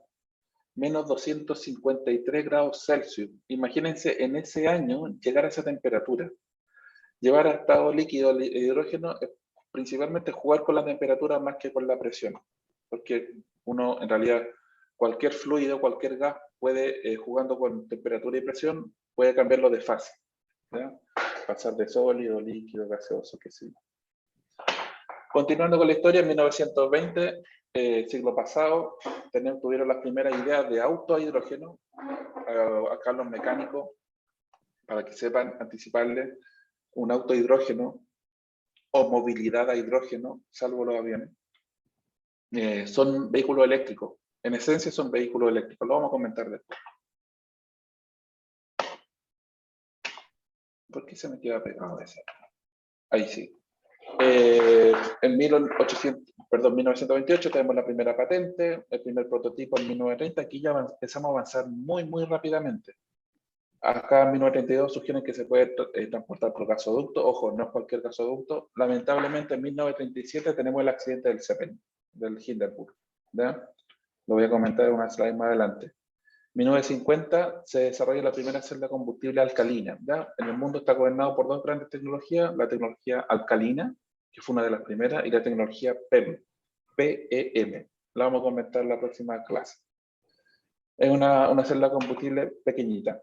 Menos 253 grados Celsius. Imagínense en ese año llegar a esa temperatura. Llevar a estado líquido el hidrógeno es principalmente jugar con la temperatura más que con la presión, porque uno en realidad cualquier fluido, cualquier gas puede, jugando con temperatura y presión, puede cambiarlo de fase, ¿ya? Pasar de sólido, líquido, gaseoso, qué sé yo. Continuando con la historia, en 1920, siglo pasado, tuvieron las primeras ideas de auto a hidrógeno. Acá los mecánicos, para que sepan anticiparles, un auto a hidrógeno o movilidad a hidrógeno, salvo los aviones, son vehículos eléctricos. En esencia son vehículos eléctricos. Lo vamos a comentar después. ¿Por qué se me queda pegado ese? Ahí sí. En 1800, perdón, 1928 tenemos la primera patente, el primer prototipo en 1930, aquí ya empezamos a avanzar muy, muy rápidamente. Acá en 1932 sugieren que se puede transportar por gasoducto. Ojo, no es cualquier gasoducto. Lamentablemente en 1937 tenemos el accidente del Zeppelin, del Hindenburg. ¿Ya? Lo voy a comentar en una slide más adelante. 1950 se desarrolla la primera celda combustible alcalina. ¿Ya? En el mundo está gobernado por dos grandes tecnologías, la tecnología alcalina, que fue una de las primeras, y la tecnología PEM, PEM. La vamos a comentar en la próxima clase. Es una celda combustible pequeñita.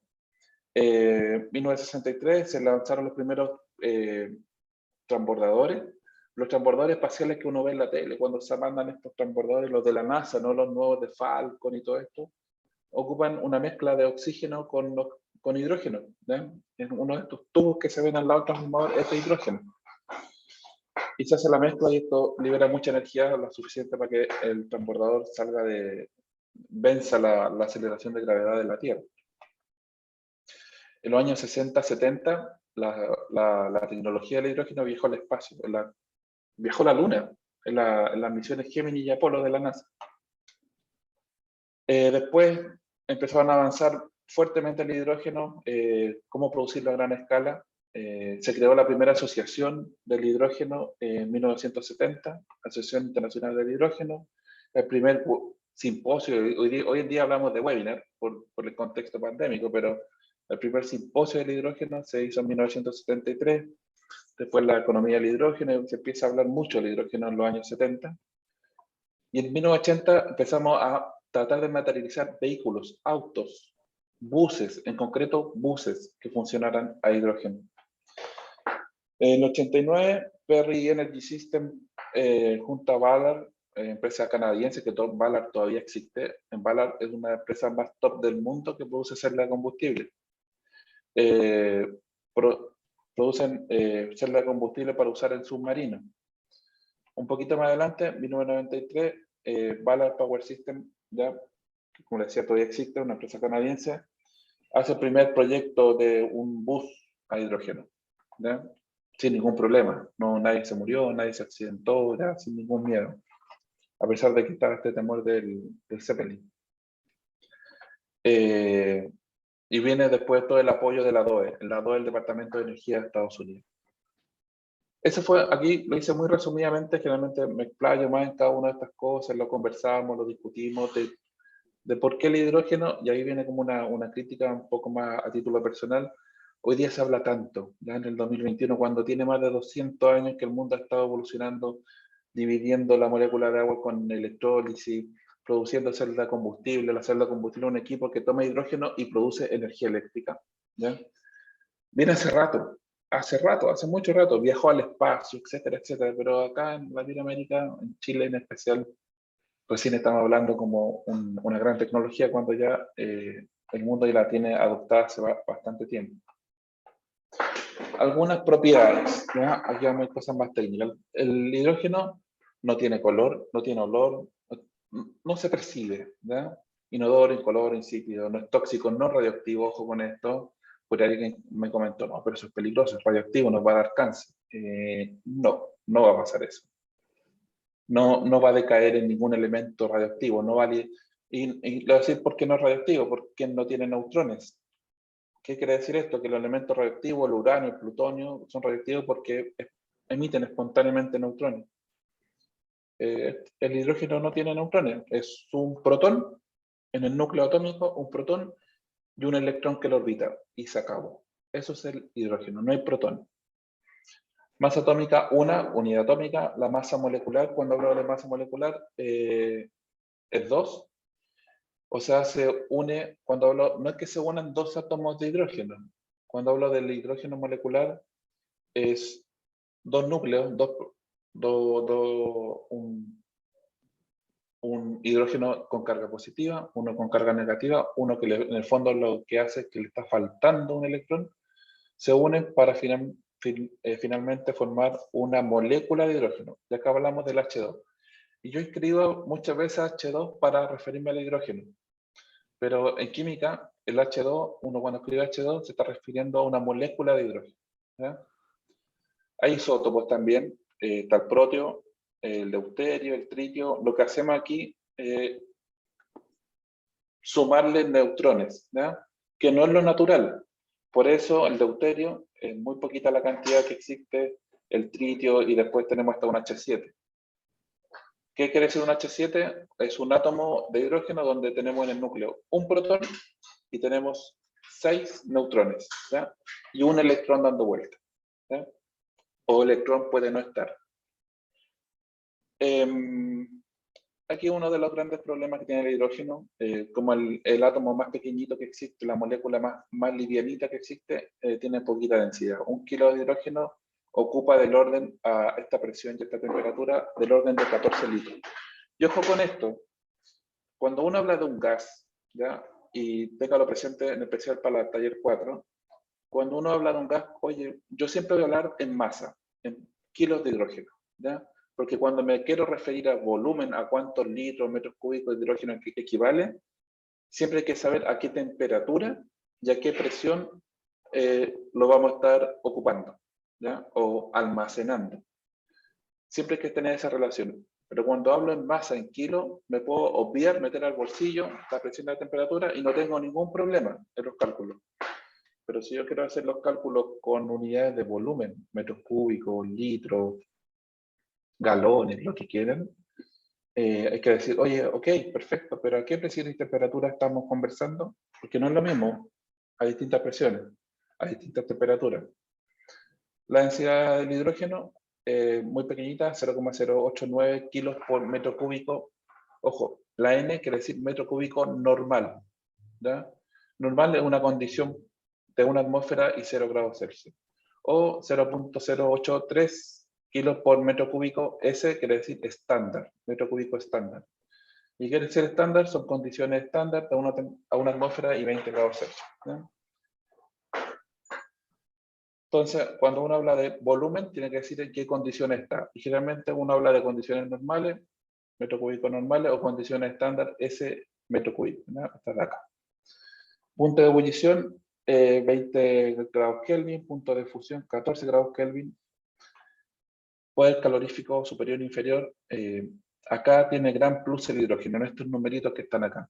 1963 se lanzaron los primeros transbordadores. Los transbordadores espaciales que uno ve en la tele, cuando se mandan estos transbordadores, los de la NASA, no los nuevos de Falcon y todo esto, ocupan una mezcla de oxígeno con hidrógeno. ¿Ya? Es uno de estos tubos que se ven al lado del transformador, es de hidrógeno. Y se hace la mezcla y esto libera mucha energía, lo suficiente para que el transbordador venza la aceleración de gravedad de la Tierra. En los años 60-70, la tecnología del hidrógeno viajó al espacio, viajó a la Luna, en las misiones Gemini y Apolo de la NASA. Después empezaron a avanzar fuertemente el hidrógeno, cómo producirlo a gran escala. Se creó la primera asociación del hidrógeno en 1970, Asociación Internacional del Hidrógeno, el primer simposio, hoy en día hablamos de webinar por el contexto pandémico, pero el primer simposio del hidrógeno se hizo en 1973, después la economía del hidrógeno, se empieza a hablar mucho del hidrógeno en los años 70, y en 1980 empezamos a tratar de materializar vehículos, autos, buses, en concreto buses que funcionaran a hidrógeno. En el 89, Perry Energy System junto a Ballard, empresa canadiense, que Ballard todavía existe. Ballard es una empresa más top del mundo que produce celda de combustible. Producen celda de combustible para usar en submarinos. Un poquito más adelante, en 1993, Ballard Power System, ya, como les decía, todavía existe, una empresa canadiense, hace el primer proyecto de un bus a hidrógeno, ¿ya? Sin ningún problema. No, nadie se murió, nadie se accidentó, ya, sin ningún miedo. A pesar de que estaba este temor del Zeppelin. Y viene después todo el apoyo de la DOE, el Departamento de Energía de Estados Unidos. Eso fue, aquí lo hice muy resumidamente, generalmente me explayo más en cada una de estas cosas, lo conversamos, lo discutimos, de por qué el hidrógeno, y ahí viene como una crítica un poco más a título personal. Hoy día se habla tanto, ya en el 2021, cuando tiene más de 200 años que el mundo ha estado evolucionando, dividiendo la molécula de agua con electrólisis, produciendo celda de combustible. La celda de combustible es un equipo que toma hidrógeno y produce energía eléctrica. ¿Ya? Viene hace mucho rato, viajó al espacio, etcétera, etcétera, pero acá en Latinoamérica, en Chile en especial, recién estamos hablando como una gran tecnología cuando ya el mundo ya la tiene adoptada hace bastante tiempo. Algunas propiedades, ¿ya? Aquí vamos a cosas más técnicas. El hidrógeno no tiene color, no tiene olor, no se percibe, ¿ya? Inodoro, incoloro, insípido, no es tóxico, no es radioactivo, ojo con esto, porque alguien me comentó, no, pero eso es peligroso, es radioactivo, nos va a dar cáncer. No va a pasar eso. No va a decaer en ningún elemento radioactivo, no vale. Y le voy a decir por qué no es radioactivo, porque no tiene neutrones. ¿Qué quiere decir esto? Que los elementos radioactivos, el uranio, el plutonio, son radioactivos porque emiten espontáneamente neutrones. El hidrógeno no tiene neutrones, es un protón en el núcleo atómico, un protón y un electrón que lo orbita, y se acabó. Eso es el hidrógeno, no hay protón. Masa atómica, una unidad atómica. La masa molecular, cuando hablo de masa molecular, es 2. O sea, se une, cuando hablo, no es que se unan dos átomos de hidrógeno. Cuando hablo del hidrógeno molecular, es dos núcleos, un hidrógeno con carga positiva, uno con carga negativa, uno que en el fondo lo que hace es que le está faltando un electrón, se unen para finalmente formar una molécula de hidrógeno. Y acá hablamos del H2. Y yo escribo muchas veces H2 para referirme al hidrógeno. Pero en química, el H2, uno cuando escribe H2 se está refiriendo a una molécula de hidrógeno. ¿Ya? Hay isótopos también, está el proteo, el deuterio, el tritio, lo que hacemos aquí es sumarle neutrones, ¿ya? Que no es lo natural. Por eso el deuterio es muy poquita la cantidad que existe, el tritio, y después tenemos hasta un H7. ¿Qué quiere decir un H7? Es un átomo de hidrógeno donde tenemos en el núcleo un protón y tenemos 6 neutrones, ¿ya? Y un electrón dando vuelta, ¿ya? O electrón puede no estar. Aquí uno de los grandes problemas que tiene el hidrógeno, como el átomo más pequeñito que existe, la molécula más livianita que existe, tiene poquita densidad. 1 kilo de hidrógeno ocupa del orden, a esta presión y esta temperatura, del orden de 14 litros. Y ojo con esto, cuando uno habla de un gas, ¿ya? Y téngalo presente en especial para el taller 4, cuando uno habla de un gas, oye, yo siempre voy a hablar en masa, en kilos de hidrógeno, ¿ya? Porque cuando me quiero referir a volumen, a cuántos litros, metros cúbicos de hidrógeno equivale, siempre hay que saber a qué temperatura y a qué presión lo vamos a estar ocupando, ¿ya? O almacenando. Siempre hay que tener esa relación. Pero cuando hablo en masa, en kilo, me puedo obviar, meter al bolsillo la presión y la temperatura y no tengo ningún problema en los cálculos. Pero si yo quiero hacer los cálculos con unidades de volumen, metros cúbicos, litros, galones, lo que quieran, hay que decir, oye, ok, perfecto, pero ¿a qué presión y temperatura estamos conversando? Porque no es lo mismo a distintas presiones, a distintas temperaturas. La densidad del hidrógeno, muy pequeñita, 0,089 kilos por metro cúbico. Ojo, la N quiere decir metro cúbico normal, ¿ya? Normal es una condición de una atmósfera y 0 grados Celsius. O 0.083 kilos por metro cúbico, S quiere decir estándar, metro cúbico estándar. Y quiere decir estándar, son condiciones estándar a una atmósfera y 20 grados Celsius, ¿ya? Entonces, cuando uno habla de volumen, tiene que decir en qué condiciones está. Y generalmente uno habla de condiciones normales, metro cúbico normales, o condiciones estándar, S metro cúbico, ¿no? Hasta de acá. Punto de ebullición, 20 grados Kelvin. Punto de fusión, 14 grados Kelvin. Poder calorífico superior e inferior. Acá tiene gran plus el hidrógeno, en estos numeritos que están acá.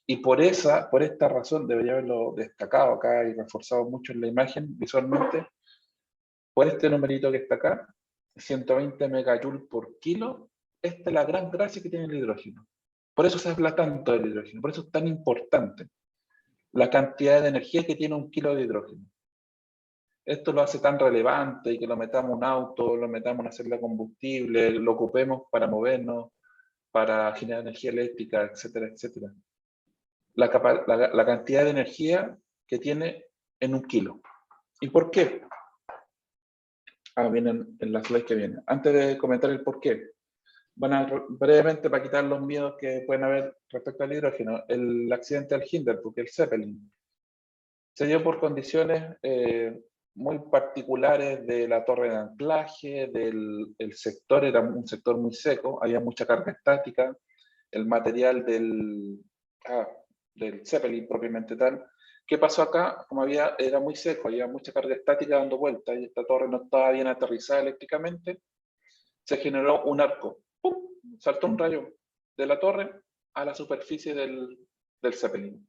Y por esta razón, debería haberlo destacado acá y reforzado mucho en la imagen visualmente. Por este numerito que está acá, 120 megajoules por kilo, esta es la gran gracia que tiene el hidrógeno. Por eso se habla tanto del hidrógeno, por eso es tan importante la cantidad de energía que tiene 1 kilo de hidrógeno. Esto lo hace tan relevante y que lo metamos en un auto, lo metamos en una celda de combustible, lo ocupemos para movernos, para generar energía eléctrica, etcétera, etcétera. La cantidad de energía que tiene en 1 kilo. ¿Y por qué? Vienen en la slide que viene. Antes de comentar el por qué, brevemente para quitar los miedos que pueden haber respecto al hidrógeno, el accidente del Hindenburg, el Zeppelin, se dio por condiciones muy particulares de la torre de anclaje, el sector era un sector muy seco, había mucha carga estática, el material del Zeppelin propiamente tal. ¿Qué pasó acá? Como era muy seco, había mucha carga estática dando vueltas y esta torre no estaba bien aterrizada eléctricamente, se generó un arco. ¡Pum! Saltó un rayo de la torre a la superficie del Zeppelin.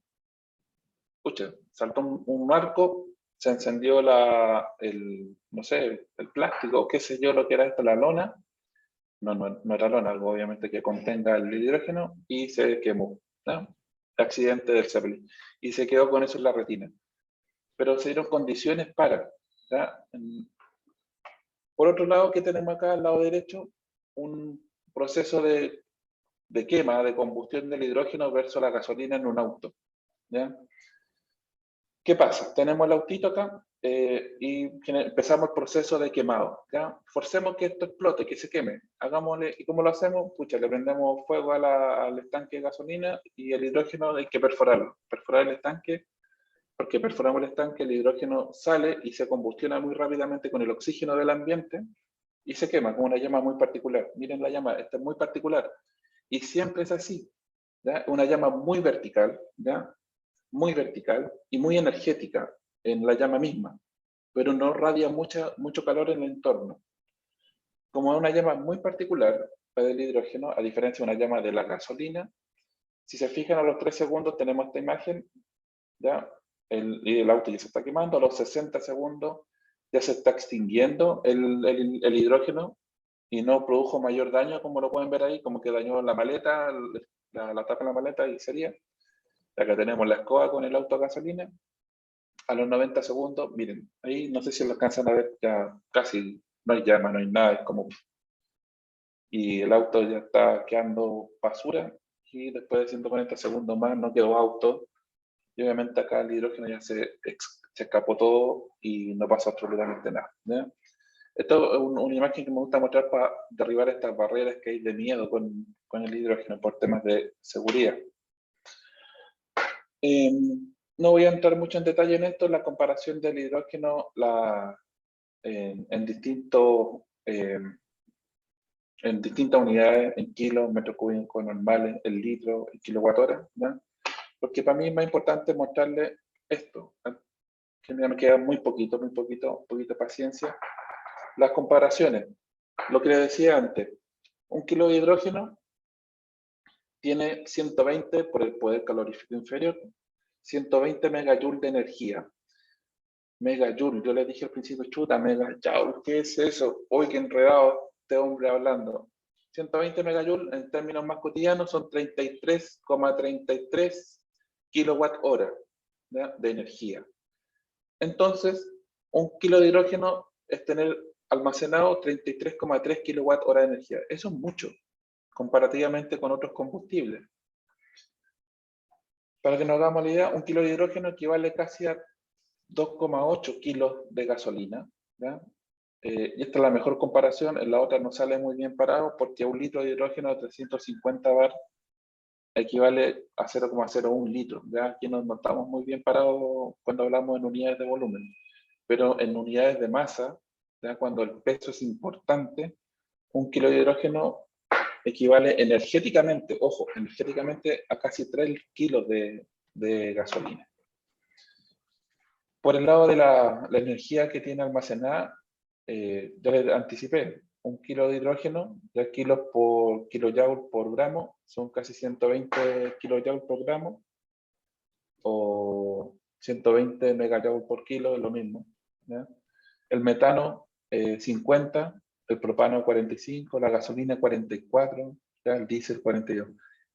Escucha, saltó un arco, se encendió no sé, el plástico, qué sé yo lo que era esto, la lona. No era lona, algo obviamente que contenga el hidrógeno, y se quemó, ¿no? Accidente del Zeppelin. Y se quedó con eso en la retina. Pero se dieron condiciones para, ¿ya? Por otro lado, ¿qué tenemos acá al lado derecho? Un proceso de quema, de combustión del hidrógeno versus la gasolina en un auto, ¿ya? ¿Qué pasa? Tenemos el autito acá y empezamos el proceso de quemado, ¿ya? Forcemos que esto explote, que se queme. Hagámosle, ¿y cómo lo hacemos? Pucha, le prendemos fuego al estanque de gasolina y el hidrógeno hay que perforarlo. Perforar el estanque, porque perforamos el estanque, el hidrógeno sale y se combustiona muy rápidamente con el oxígeno del ambiente y se quema con una llama muy particular. Miren la llama, esta es muy particular. Y siempre es así, ¿ya? Una llama muy vertical, ¿ya? Muy vertical y muy energética en la llama misma, pero no radia mucho calor en el entorno. Como es una llama muy particular, la del hidrógeno, a diferencia de una llama de la gasolina. Si se fijan, a los 3 segundos tenemos esta imagen, ¿ya? El auto ya se está quemando, a los 60 segundos ya se está extinguiendo el hidrógeno y no produjo mayor daño, como lo pueden ver ahí, como que dañó la maleta, la tapa de la maleta y sería. Acá tenemos la escoba con el auto a gasolina. A los 90 segundos, miren, ahí no sé si lo alcanzan a ver, ya casi no hay llama, no hay nada, es como... Y el auto ya está quedando basura, y después de 140 segundos más no quedó auto, y obviamente acá el hidrógeno ya se escapó todo y no pasó absolutamente nada, ¿ya? Esto es una imagen que me gusta mostrar para derribar estas barreras que hay de miedo con el hidrógeno por temas de seguridad. No voy a entrar mucho en detalle en esto, la comparación del hidrógeno en distintas unidades, en kilos, metros cúbicos normales, el litro, el kilowatt hora, ¿no? Porque para mí es más importante mostrarle esto, ¿no? Que me queda muy poquito paciencia. Las comparaciones, lo que les decía antes, un kilo de hidrógeno tiene 120 por el poder calorífico inferior, 120 megajoules de energía. Megajoule, yo les dije al principio, chuta, megajoule, ¿qué es eso? Hoy que enredado este hombre hablando. 120 megajoules en términos más cotidianos son 33,33 kilowatt hora, ¿ya? De energía. Entonces, un kilo de hidrógeno es tener almacenado 33,3 kilowatt hora de energía. Eso es mucho, comparativamente con otros combustibles. Para que nos hagamos la idea, un kilo de hidrógeno equivale casi a 2,8 kilos de gasolina, ¿ya? Y esta es la mejor comparación, en la otra no sale muy bien parado porque un litro de hidrógeno de 350 bar equivale a 0,01 litro, ¿ya? Aquí no estamos muy bien parados cuando hablamos en unidades de volumen, pero en unidades de masa, ¿ya? Cuando el peso es importante, un kilo de hidrógeno equivale energéticamente, ojo, energéticamente a casi 3 kilos de gasolina. Por el lado de la energía que tiene almacenada, ya les anticipé, un kilo de hidrógeno, 3 kilos por kilojoule por gramo, son casi 120 kilojoule por gramo, o 120 megajoule por kilo, es lo mismo, ¿ya? El metano, 50, el propano 45, la gasolina 44, ¿ya? El diésel 42.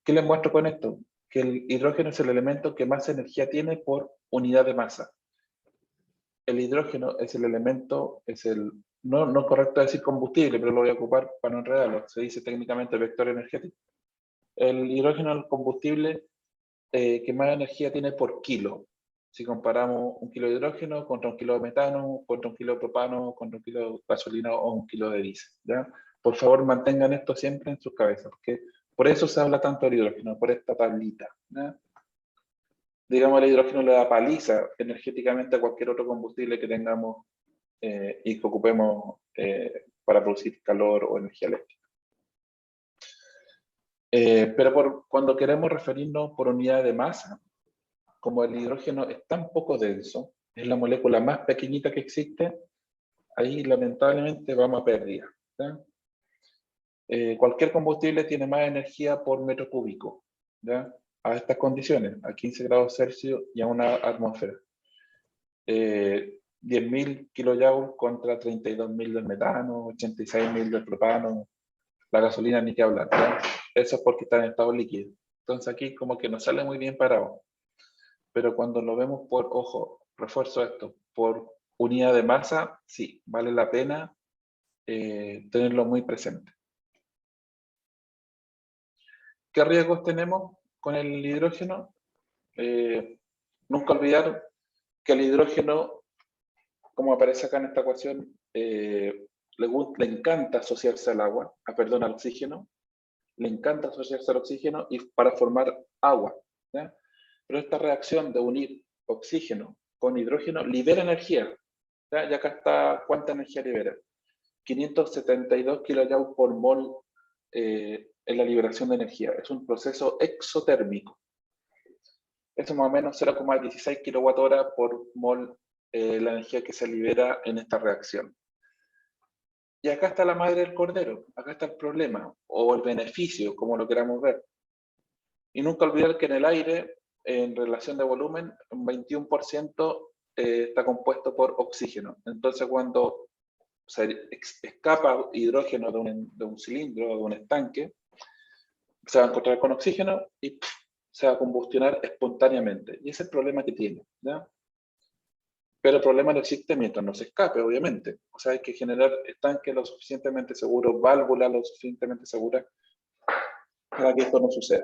¿Qué les muestro con esto? Que el hidrógeno es el elemento que más energía tiene por unidad de masa. El hidrógeno es el elemento, no es correcto decir combustible, pero lo voy a ocupar para no enredarlo, se dice técnicamente vector energético. El hidrógeno es el combustible que más energía tiene por kilo. Si comparamos un kilo de hidrógeno contra un kilo de metano, contra un kilo de propano, contra un kilo de gasolina o un kilo de diésel, ¿ya? Por favor, mantengan esto siempre en sus cabezas, porque por eso se habla tanto del hidrógeno, por esta tablita, ¿ya? Digamos, el hidrógeno le da paliza energéticamente a cualquier otro combustible que tengamos y que ocupemos para producir calor o energía eléctrica. Pero cuando queremos referirnos por unidad de masa, como el hidrógeno es tan poco denso, es la molécula más pequeñita que existe, ahí lamentablemente vamos a pérdida, ¿ya? Cualquier combustible tiene más energía por metro cúbico, ¿ya? A estas condiciones, a 15 grados Celsius y a una atmósfera. 10.000 kilojoules contra 32.000 del metano, 86.000 del propano, la gasolina ni que hablar, ¿ya? Eso es porque está en estado líquido. Entonces aquí como que nos sale muy bien parado. Pero cuando lo vemos por, ojo, refuerzo esto, por unidad de masa, sí, vale la pena tenerlo muy presente. ¿Qué riesgos tenemos con el hidrógeno? Nunca olvidar que el hidrógeno, como aparece acá en esta ecuación, le encanta asociarse al agua, al oxígeno, le encanta asociarse al oxígeno y para formar agua, ¿ya? Pero esta reacción de unir oxígeno con hidrógeno libera energía, ¿ya? Y acá está cuánta energía libera. 572 kilojoules por mol en la liberación de energía. Es un proceso exotérmico. Eso es más o menos 0,16 kWh por mol la energía que se libera en esta reacción. Y acá está la madre del cordero, acá está el problema, o el beneficio, como lo queramos ver. Y nunca olvidar que en el aire, en relación de volumen, un 21% está compuesto por oxígeno. Entonces, cuando se escapa hidrógeno de un cilindro, de un estanque, se va a encontrar con oxígeno y se va a combustionar espontáneamente. Y ese es el problema que tiene, ¿ya? Pero el problema no existe mientras no se escape, obviamente. O sea, hay que generar estanques lo suficientemente seguros, válvulas lo suficientemente seguras para que esto no suceda.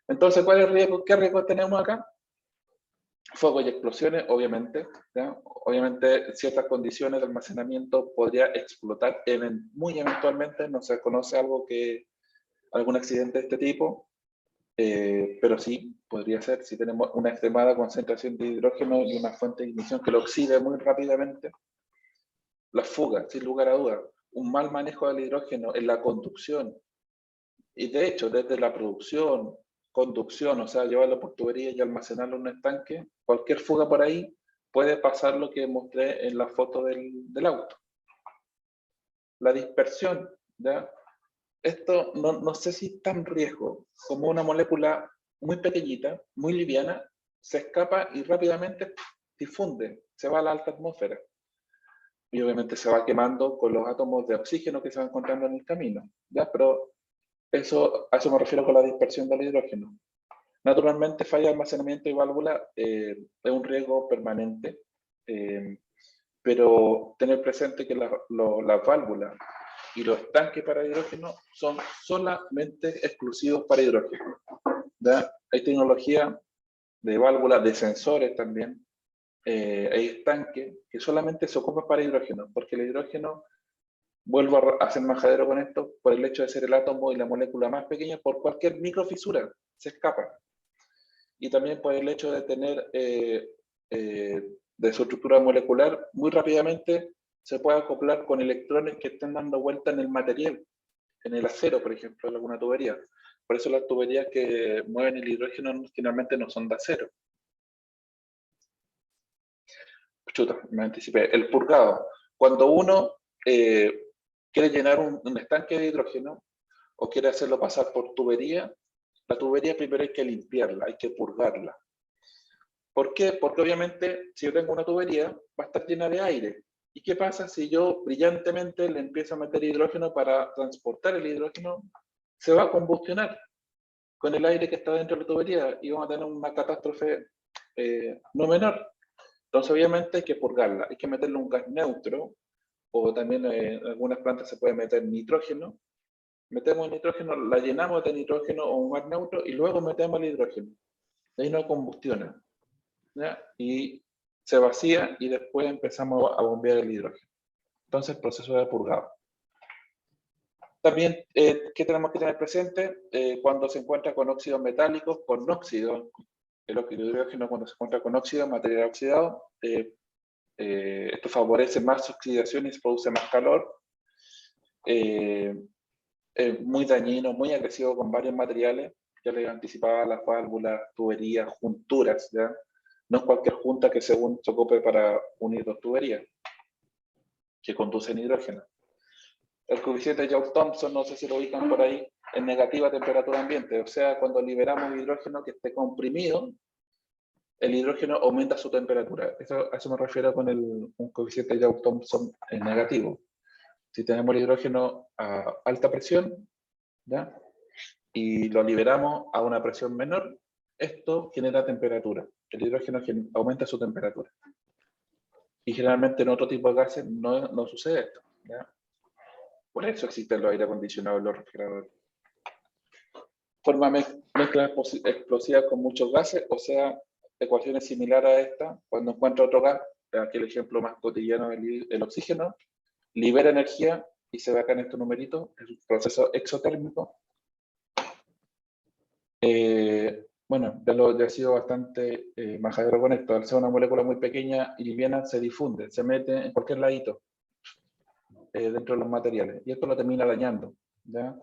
Entonces, ¿cuál es el riesgo? ¿Qué riesgo tenemos acá? Fuego y explosiones, obviamente. ¿ya? Obviamente, ciertas condiciones de almacenamiento podría explotar muy eventualmente. No se conoce algún accidente de este tipo, pero sí podría ser si tenemos una extremada concentración de hidrógeno y una fuente de ignición que lo oxide muy rápidamente. La fuga, sin lugar a dudas. Un mal manejo del hidrógeno en la conducción. Y de hecho, desde la producción, conducción, o sea, llevarlo por tubería y almacenarlo en un estanque, cualquier fuga por ahí puede pasar lo que mostré en la foto del auto. La dispersión, ¿ya? Esto no sé si es tan riesgo, como una molécula muy pequeñita, muy liviana, se escapa y rápidamente difunde, se va a la alta atmósfera. Y obviamente se va quemando con los átomos de oxígeno que se van encontrando en el camino, ¿ya? Pero a eso me refiero con la dispersión del hidrógeno. Naturalmente, falla de almacenamiento y válvula es un riesgo permanente, pero tener presente que las válvulas y los estanques para hidrógeno son solamente exclusivos para hidrógeno. ¿ya? Hay tecnología de válvulas, de sensores también, hay estanques que solamente se ocupan para hidrógeno, porque el hidrógeno, vuelvo a hacer majadero con esto, por el hecho de ser el átomo y la molécula más pequeña, por cualquier microfisura se escapa. Y también por el hecho de tener de su estructura molecular, muy rápidamente se puede acoplar con electrones que estén dando vuelta en el material, en el acero, por ejemplo, en alguna tubería. Por eso las tuberías que mueven el hidrógeno finalmente no son de acero. Chuta, me anticipé. El purgado. Cuando uno quiere llenar un estanque de hidrógeno o quiere hacerlo pasar por tubería, la tubería primero hay que limpiarla, hay que purgarla. ¿Por qué? Porque obviamente si yo tengo una tubería va a estar llena de aire. ¿Y qué pasa si yo brillantemente le empiezo a meter hidrógeno para transportar el hidrógeno? Se va a combustionar con el aire que está dentro de la tubería y vamos a tener una catástrofe no menor. Entonces obviamente hay que purgarla, hay que meterle un gas neutro, o también en algunas plantas se puede meter nitrógeno. Metemos el nitrógeno, la llenamos de nitrógeno o un gas neutro y luego metemos el hidrógeno. De ahí no combustiona. ¿ya? Y se vacía y después empezamos a bombear el hidrógeno. Entonces el proceso de purgado. También, ¿qué tenemos que tener presente? Cuando se encuentra con óxidos metálicos, con óxido, el hidrógeno cuando se encuentra con óxido, material oxidado, esto favorece más oxidación y se produce más calor. Muy dañino, muy agresivo con varios materiales. Ya les anticipaba las válvulas, tuberías, junturas, ¿ya? No es cualquier junta que se ocupe para unir dos tuberías que conducen hidrógeno. El coeficiente de Joule-Thomson, no sé si lo ubican por ahí, es negativa temperatura ambiente. O sea, cuando liberamos hidrógeno que esté comprimido, el hidrógeno aumenta su temperatura. A eso me refiero con un coeficiente de Joule-Thomson negativo. Si tenemos el hidrógeno a alta presión, ¿ya? Y lo liberamos a una presión menor, esto genera temperatura. El hidrógeno aumenta su temperatura. Y generalmente en otro tipo de gases no sucede esto. ¿ya? Por eso existen los aire acondicionados y los refrigeradores. Forma mezclas explosivas con muchos gases, o sea, ecuaciones similares a esta, cuando encuentra otro gas, aquí el ejemplo más cotidiano el oxígeno, libera energía y se ve acá en estos numeritos, es un proceso exotérmico. Bueno, ya he sido bastante majadero con esto. Al ser una molécula muy pequeña y liviana, se difunde, se mete en cualquier ladito dentro de los materiales. Y esto lo termina dañando, ¿ya?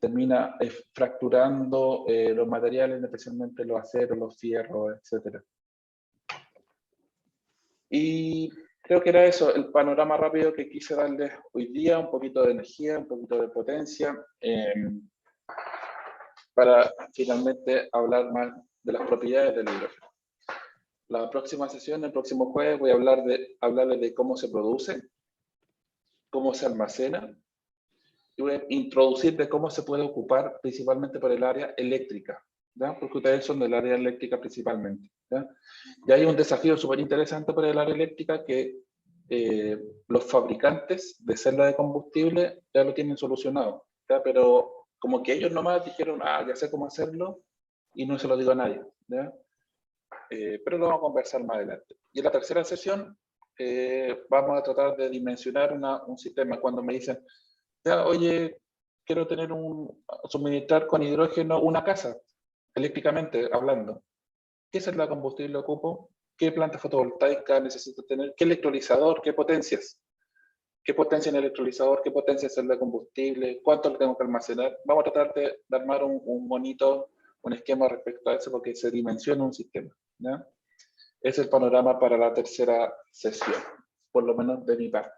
Termina fracturando los materiales, especialmente los aceros, los fierros, etc. Y Creo que era eso, el panorama rápido que quise darles hoy día, un poquito de energía, un poquito de potencia, para finalmente hablar más de las propiedades del hidrógeno. La próxima sesión, el próximo jueves, voy a hablarles de cómo se produce, cómo se almacena, y voy a introducir de cómo se puede ocupar principalmente por el área eléctrica, ¿ya? Porque ustedes son del área eléctrica principalmente, ¿ya? Y hay un desafío súper interesante para el área eléctrica que los fabricantes de celdas de combustible ya lo tienen solucionado, ¿ya? Pero como que ellos nomás dijeron, ya sé cómo hacerlo, y no se lo digo a nadie, ¿ya? Pero lo vamos a conversar más adelante. Y en la tercera sesión vamos a tratar de dimensionar un sistema. Cuando me dicen, oye, quiero suministrar con hidrógeno una casa, eléctricamente hablando. ¿Qué celda de combustible ocupo? ¿Qué planta fotovoltaica necesito tener? ¿Qué electrolizador? ¿Qué potencias? ¿Qué potencia en el electrolizador? ¿Qué potencia en celda de combustible? ¿Cuánto le tengo que almacenar? Vamos a tratar de armar un esquema respecto a eso porque se dimensiona un sistema, ¿ya? Es el panorama para la tercera sesión, por lo menos de mi parte.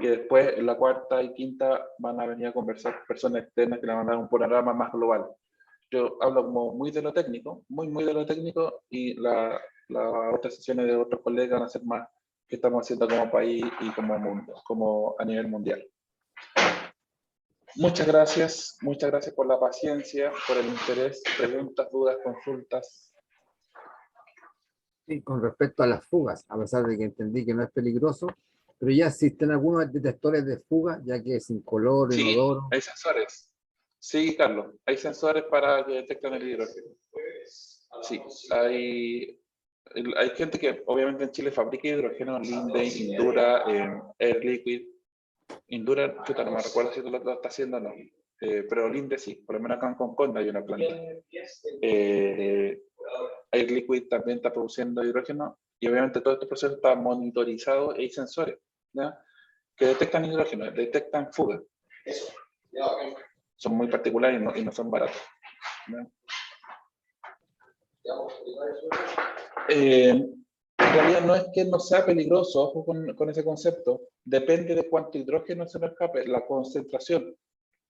Y después, en la cuarta y quinta, van a venir a conversar personas externas que le van a dar un panorama más global. Yo hablo como muy de lo técnico, muy de lo técnico, y las otras sesiones de otros colegas van a ser más que estamos haciendo como país y como mundo, como a nivel mundial. Muchas gracias por la paciencia, por el interés, preguntas, dudas, consultas. Sí, con respecto a las fugas, a pesar de que entendí que no es peligroso, pero ya existen algunos detectores de fuga, ya que es incoloro, Sí, inodoro. hay sensores. Sí, Carlos, hay sensores para que detecten el hidrógeno. Sí, hay gente que obviamente en Chile fabrica hidrógeno, Linde, Indura, Air Liquid. Indura, no me recuerdo si tú lo estás haciendo o no, pero Linde sí, por lo menos acá en Concordia hay una planta. Air Liquid también está produciendo hidrógeno y obviamente todo este proceso está monitorizado y hay sensores, ¿ya? Que detectan hidrógeno, detectan fuga. Son muy particulares y no son baratos, ¿ya? En realidad no es que no sea peligroso, ojo con ese concepto, depende de cuánto hidrógeno se me escape, la concentración.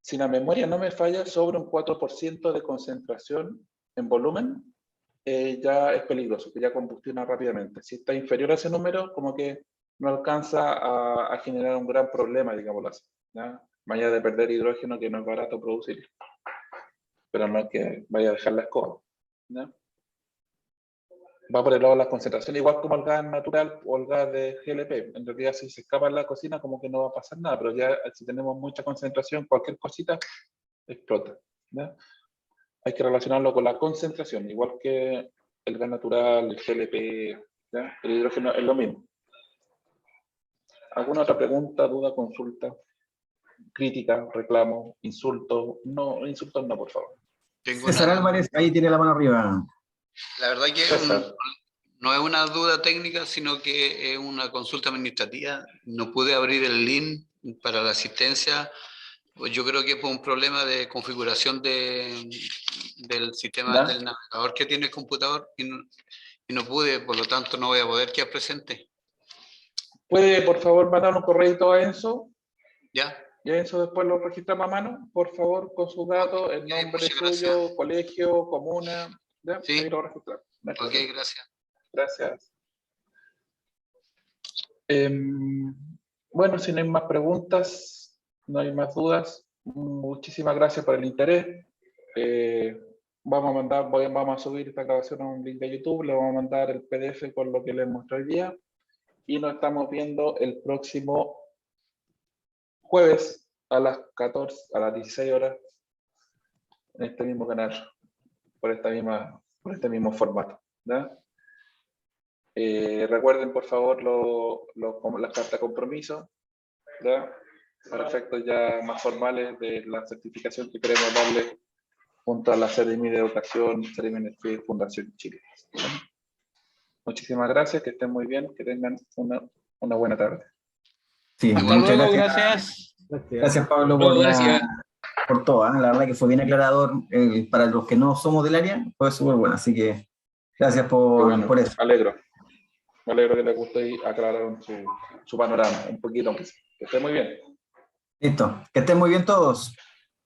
Si la memoria no me falla, sobre un 4% de concentración en volumen, ya es peligroso, que ya combustiona rápidamente. Si está inferior a ese número, como que no alcanza a generar un gran problema, digámoslo así, ¿ya? Más allá de perder hidrógeno, que no es barato producir, pero no es que vaya a dejar la escoba, ¿ya? Va por el lado de la concentración, igual como el gas natural o el gas de GLP. En realidad, si se escapa en la cocina, como que no va a pasar nada, pero ya si tenemos mucha concentración, cualquier cosita explota, ¿ya? Hay que relacionarlo con la concentración, igual que el gas natural, el GLP, ¿ya? El hidrógeno es lo mismo. ¿Alguna otra pregunta, duda, consulta, crítica, reclamo, insulto? No, insultos no, por favor. César Álvarez, ahí tiene la mano arriba. La verdad que no es una duda técnica, sino que es una consulta administrativa. No pude abrir el link para la asistencia. Pues yo creo que es por un problema de configuración del sistema del navegador que tiene el computador y no pude, por lo tanto no voy a poder quedar presente. ¿Puede, por favor, mandar un correo a Enzo? Ya. Y Enzo después lo registramos a mano, por favor, con sus datos, el nombre suyo, colegio, comuna. ¿Ya? Sí. Ahí lo registramos. Ok, gracias. Gracias. Bueno, si no hay más preguntas, no hay más dudas, muchísimas gracias por el interés. Vamos a subir esta grabación a un link de YouTube, le vamos a mandar el PDF con lo que les mostré hoy día y nos estamos viendo el próximo jueves a las 16 horas en este mismo canal, por este mismo formato, ¿ya? Recuerden por favor las cartas de compromiso, ¿ya? Para efectos ya más formales de la certificación que queremos darle junto a la CEREMI de Educación, CEREMI y Fundación Chile. ¿Ya? Muchísimas gracias, que estén muy bien, que tengan una buena tarde. Sí, Hasta muchas luego, gracias. gracias. Gracias, Pablo, por todo. La verdad que fue bien aclarador. Para los que no somos del área, fue súper bueno. Así que gracias por eso. Alegro. Me alegro que les guste y aclararon su panorama un poquito, aunque sea. Que esté muy bien. Listo. Que estén muy bien todos.